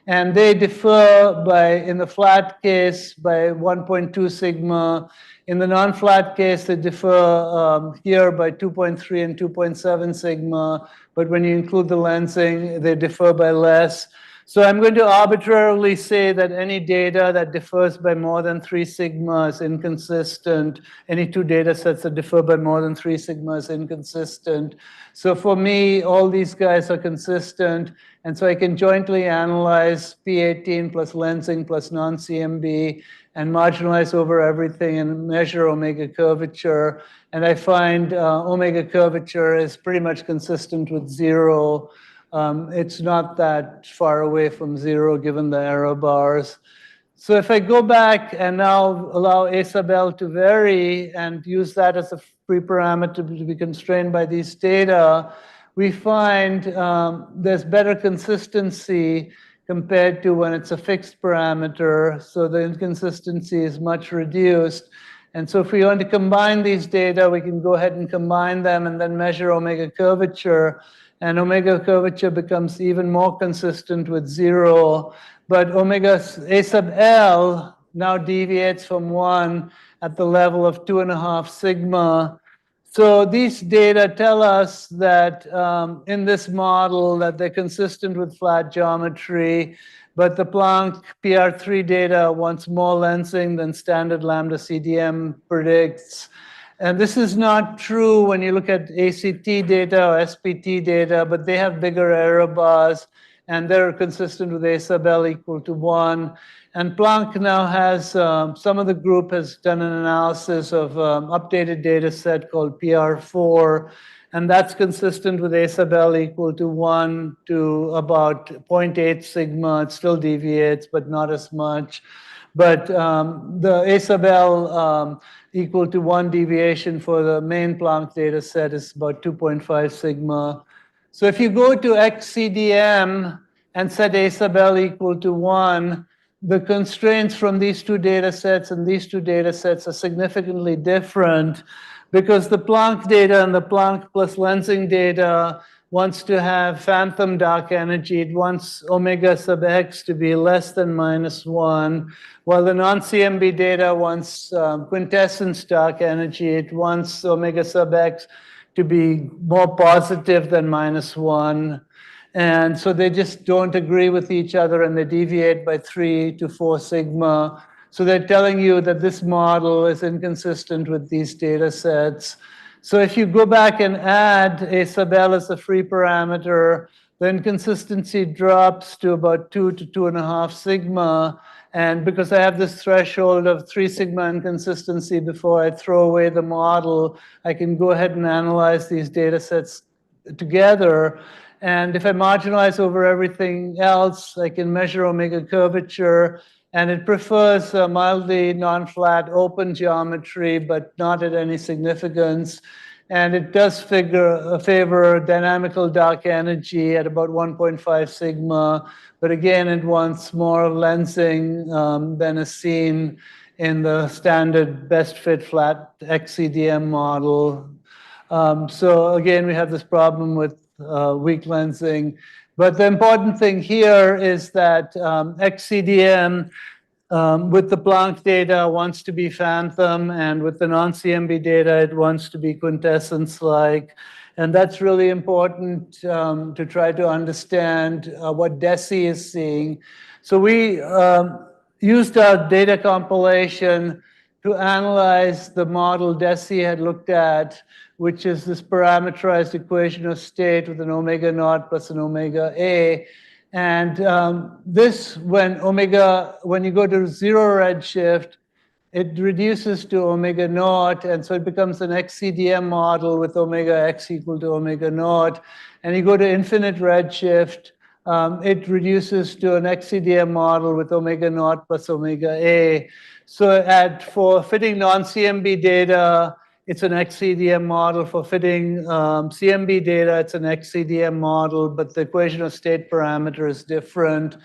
And they differ in the flat case, by 1.2 sigma. In the non-flat case, they differ here by 2.3 and 2.7 sigma. But when you include the lensing, they differ by less. So I'm going to arbitrarily say that any data that differs by more than 3 sigma is inconsistent. Any 2 data sets that differ by more than 3 sigma is inconsistent. So for me, all these guys are consistent. And so I can jointly analyze P18 plus lensing plus non-CMB and marginalize over everything and measure omega curvature. And I find omega curvature is pretty much consistent with 0. It's not that far away from 0 given the error bars. So if I go back and now allow A sub L to vary and use that as a free parameter to be constrained by these data, we find there's better consistency compared to when it's a fixed parameter. So the inconsistency is much reduced. And so if we want to combine these data, we can go ahead and combine them and then measure omega curvature. And omega curvature becomes even more consistent with 0. But omega A sub L now deviates from 1 at the level of 2.5 sigma. So these data tell us that in this model that they're consistent with flat geometry, but the Planck PR3 data wants more lensing than standard lambda CDM predicts. And this is not true when you look at ACT data or SPT data, but they have bigger error bars, and they're consistent with A sub L equal to 1. And Planck now has, some of the group has done an analysis of updated data set called PR4, and that's consistent with a sub L equal to 1 to about 0.8 sigma. It still deviates, but not as much. But the a sub L equal to 1 deviation for the main Planck data set is about 2.5 sigma. So if you go to ЛCDM and set a sub L equal to 1, the constraints from these two data sets and these two data sets are significantly different, because the Planck data and the Planck plus lensing data wants to have phantom dark energy. It wants omega sub x to be less than -1, while the non-CMB data wants quintessence dark energy. It wants omega sub x to be more positive than -1. And so they just don't agree with each other, and they deviate by 3 to 4 sigma. So they're telling you that this model is inconsistent with these data sets. So if you go back and add a sub L as a free parameter, the inconsistency drops to about 2 to 2.5 sigma. And because I have this threshold of 3 sigma inconsistency before I throw away the model, I can go ahead and analyze these data sets together. And if I marginalize over everything else, I can measure omega curvature, and it prefers a mildly non-flat open geometry, but not at any significance. And it does favor dynamical dark energy at about 1.5 sigma. But again, it wants more lensing than is seen in the standard best fit flat ЛCDM model. So again, we have this problem with weak lensing. But the important thing here is that ЛCDM with the Planck data wants to be phantom, and with the non-CMB data, it wants to be quintessence-like. And that's really important to try to understand what DESI is seeing. So we used our data compilation to analyze the model DESI had looked at, which is this parameterized equation of state with an omega naught plus an omega A. And this, when you go to 0 redshift, it reduces to omega naught, and so it becomes an ЛCDM model with omega x equal to omega naught. And you go to infinite redshift, it reduces to an ЛCDM model with omega naught plus omega A. So for fitting non-CMB data, it's an ЛCDM model. For fitting CMB data, it's an ЛCDM model, but the equation of state parameter is different.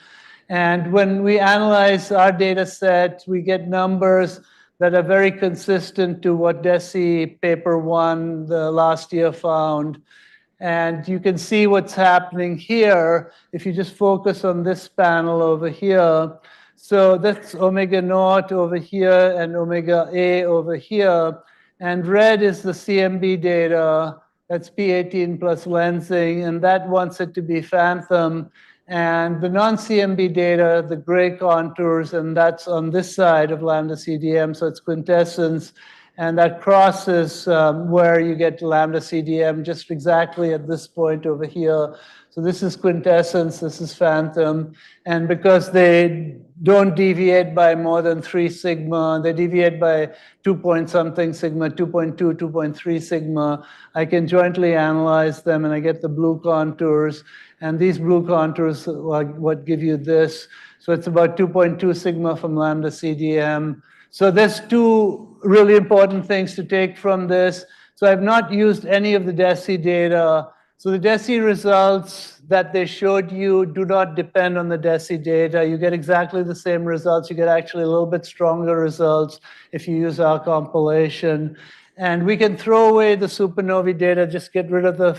And when we analyze our data set, we get numbers that are very consistent to what DESI paper 1 the last year found. And you can see what's happening here if you just focus on this panel over here. So that's omega naught over here and omega A over here. And red is the CMB data. That's P18 plus lensing, and that wants it to be phantom. And the non-CMB data, the gray contours, and that's on this side of lambda CDM, so it's quintessence. And that crosses where you get to lambda CDM just exactly at this point over here. So this is quintessence, this is phantom. And because they don't deviate by more than 3 sigma, they deviate by 2 point something sigma, 2.2, 2.3 sigma, I can jointly analyze them and I get the blue contours. And these blue contours are what give you this. So it's about 2.2 sigma from lambda CDM. So there's 2 really important things to take from this. So I've not used any of the DESI data. So the DESI results that they showed you do not depend on the DESI data. You get exactly the same results. You get actually a little bit stronger results if you use our compilation. And we can throw away the supernovae data, just get rid of the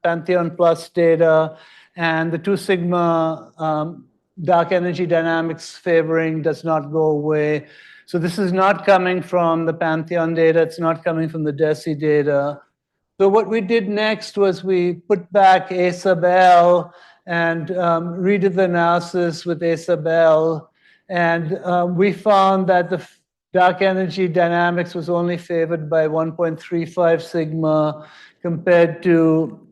Pantheon Plus data, and the 2 sigma dark energy dynamics favoring does not go away. So this is not coming from the Pantheon data. It's not coming from the DESI data. So what we did next was we put back A sub L and redid the analysis with A sub L. And we found that the dark energy dynamics was only favored by 1.35 sigma compared to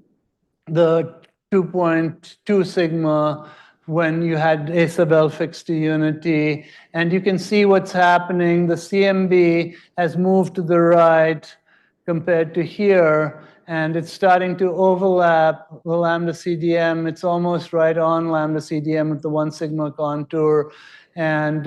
the 2.2 sigma when you had A sub L fixed to unity. And you can see what's happening. The CMB has moved to the right compared to here, and it's starting to overlap the lambda CDM. It's almost right on lambda CDM with the 1 sigma contour. And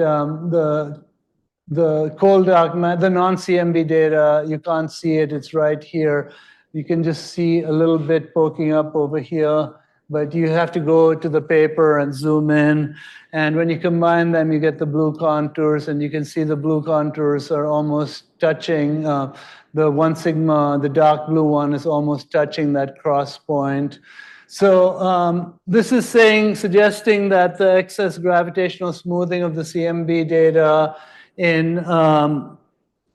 the cold dark matter, the non-CMB data, you can't see it, it's right here. You can just see a little bit poking up over here, but you have to go to the paper and zoom in. And when you combine them, you get the blue contours, and you can see the blue contours are almost touching. The 1 sigma, the dark blue one, is almost touching that cross point. So this is suggesting that the excess gravitational smoothing of the CMB data in the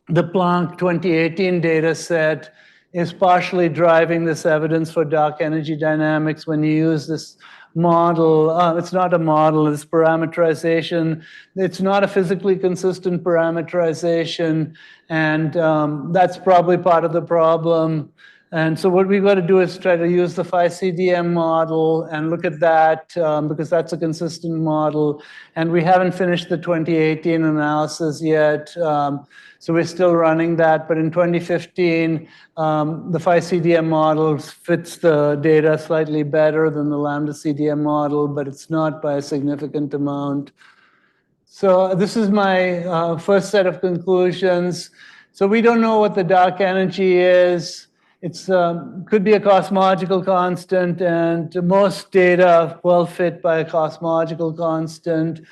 Planck 2018 data set is partially driving this evidence for dark energy dynamics when you use this model. It's not a model, it's parameterization. It's not a physically consistent parameterization, and that's probably part of the problem. And so what we've got to do is try to use the phi CDM model and look at that because that's a consistent model. And we haven't finished the 2018 analysis yet. So we're still running that. But in 2015, the phi CDM model fits the data slightly better than the lambda CDM model, but it's not by a significant amount. So this is my first set of conclusions. So we don't know what the dark energy is. It's could be a cosmological constant, and most data well fit by a cosmological constant,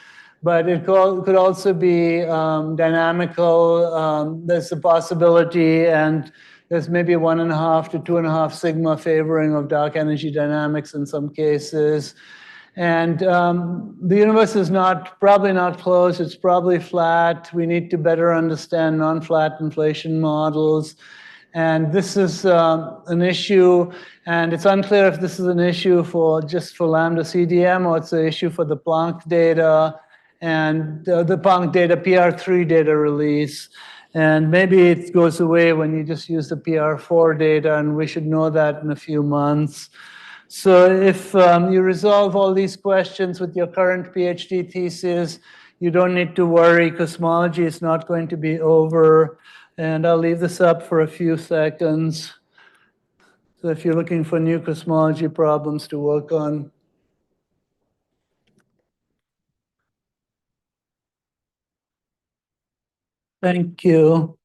but it could also be dynamical. There's a possibility, and there's maybe 1.5 to 2.5 sigma favoring of dark energy dynamics in some cases. And the universe is probably not closed, it's probably flat. We need to better understand non-flat inflation models. And this is an issue, and it's unclear if this is an issue just for lambda CDM or it's an issue for the Planck data and the Planck data, PR3 data release. And maybe it goes away when you just use the PR4 data, and we should know that in a few months. So if you resolve all these questions with your current PhD thesis, you don't need to worry. Cosmology is not going to be over. And I'll leave this up for a few seconds. So if you're looking for new cosmology problems to work on. Thank you.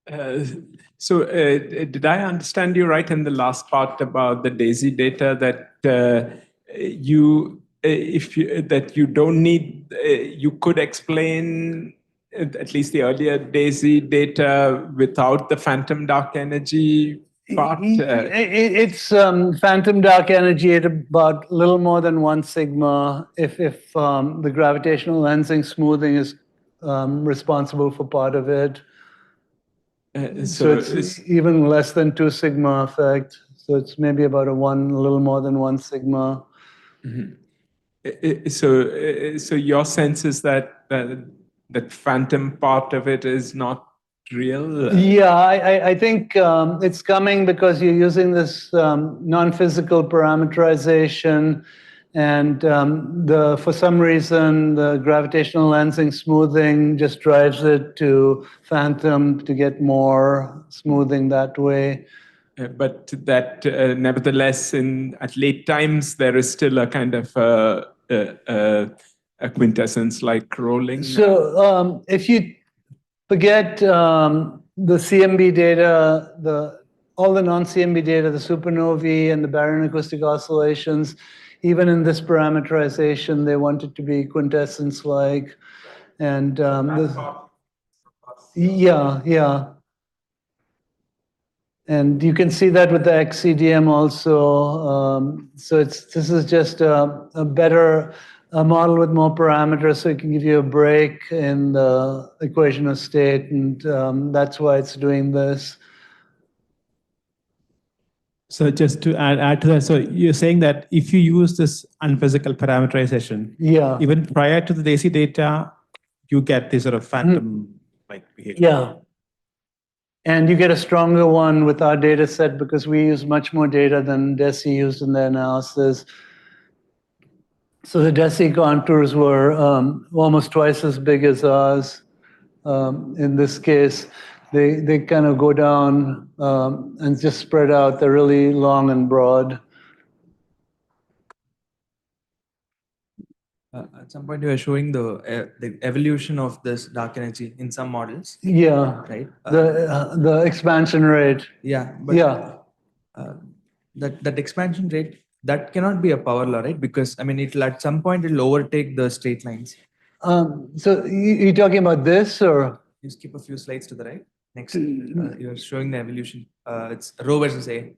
Did I understand you right in the last part about the DAISY data that you don't need, you could explain at least the earlier DAISY data without the phantom dark energy part? It's phantom dark energy at about a little more than 1 sigma if the gravitational lensing smoothing is responsible for part of it. So it's even less than 2 sigma effect. So it's maybe about a little more than 1 sigma. Mm-hmm. So your sense is that that phantom part of it is not real? Yeah, I think it's coming because you're using this non-physical parameterization, and for some reason the gravitational lensing smoothing just drives it to phantom to get more smoothing that way. But that nevertheless, at late times, there is still a kind of a quintessence like rolling. So if you forget the CMB data, all the non-CMB data, the supernovae and the baryon acoustic oscillations, even in this parameterization, they want it to be quintessence-like. And yeah. And you can see that with the XCDM also. So this is just a better model with more parameters, so it can give you a break in the equation of state, and that's why it's doing this. So just to add to that, so you're saying that if you use this unphysical parameterization, Yeah. even prior to the AC data, you get this sort of phantom-like behavior. Yeah. And you get a stronger one with our data set because we use much more data than DESI used in their analysis. So the DESI contours were almost twice as big as ours. In this case, they kind of go down and just spread out. They're really long and broad. At some point, you were showing the evolution of this dark energy in some models. Yeah. Right. The expansion rate. Yeah. But, yeah. That expansion rate, that cannot be a power law, right? Because I mean, it'll at some point it'll overtake the straight lines. So you're talking about this, or? You skip a few slides to the right. Next, you're showing the evolution. It's rho versus A,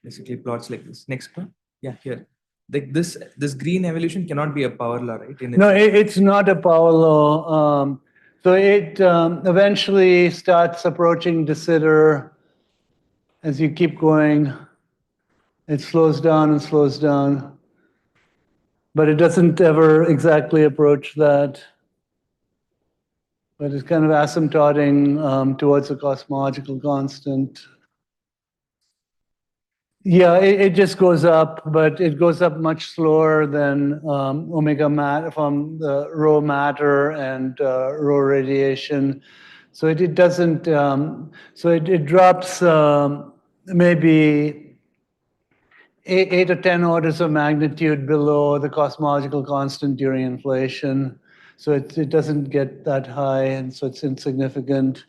basically plots like this. Next one. Yeah, here. Like this green evolution cannot be a power law, right? No, it's not a power law. So it eventually starts approaching de Sitter as you keep going. It slows down and slows down, but it doesn't ever exactly approach that. But it's kind of asymptoting towards a cosmological constant. Yeah, it just goes up, but it goes up much slower than omega matter from the rho matter and rho radiation. So it doesn't. So it drops maybe 8 or 10 orders of magnitude below the cosmological constant during inflation. So it doesn't get that high, and so it's insignificant.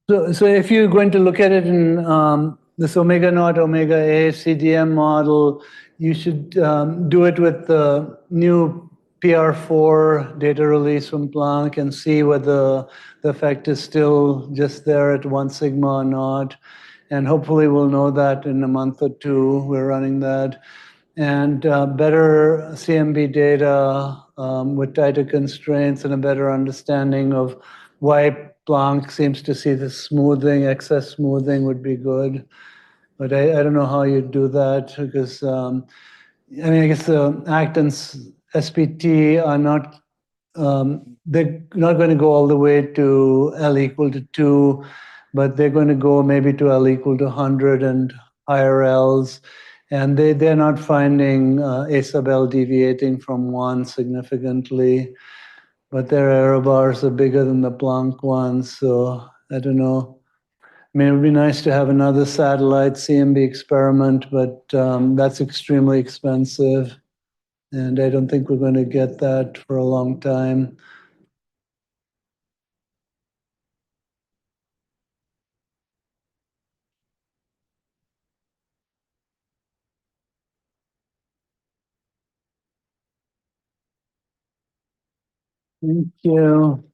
So if you're going to look at it in this omega naught, omega A CDM model, you should do it with the new PR4 data release from Planck and see whether the effect is still just there at 1 sigma or not. And hopefully we'll know that in a month or two. We're running that. And better CMB data with tighter constraints and a better understanding of why Planck seems to see this smoothing, excess smoothing would be good. But I don't know how you do that because, I mean, I guess the Acton's SPT are not, they're not going to go all the way to L equal to 2, but they're going to go maybe to L equal to 100 and higher Ls. And they're not finding A sub L deviating from 1 significantly, but their error bars are bigger than the Planck ones. So I don't know. I mean, it would be nice to have another satellite CMB experiment, but that's extremely expensive. And I don't think we're going to get that for a long time. Thank you.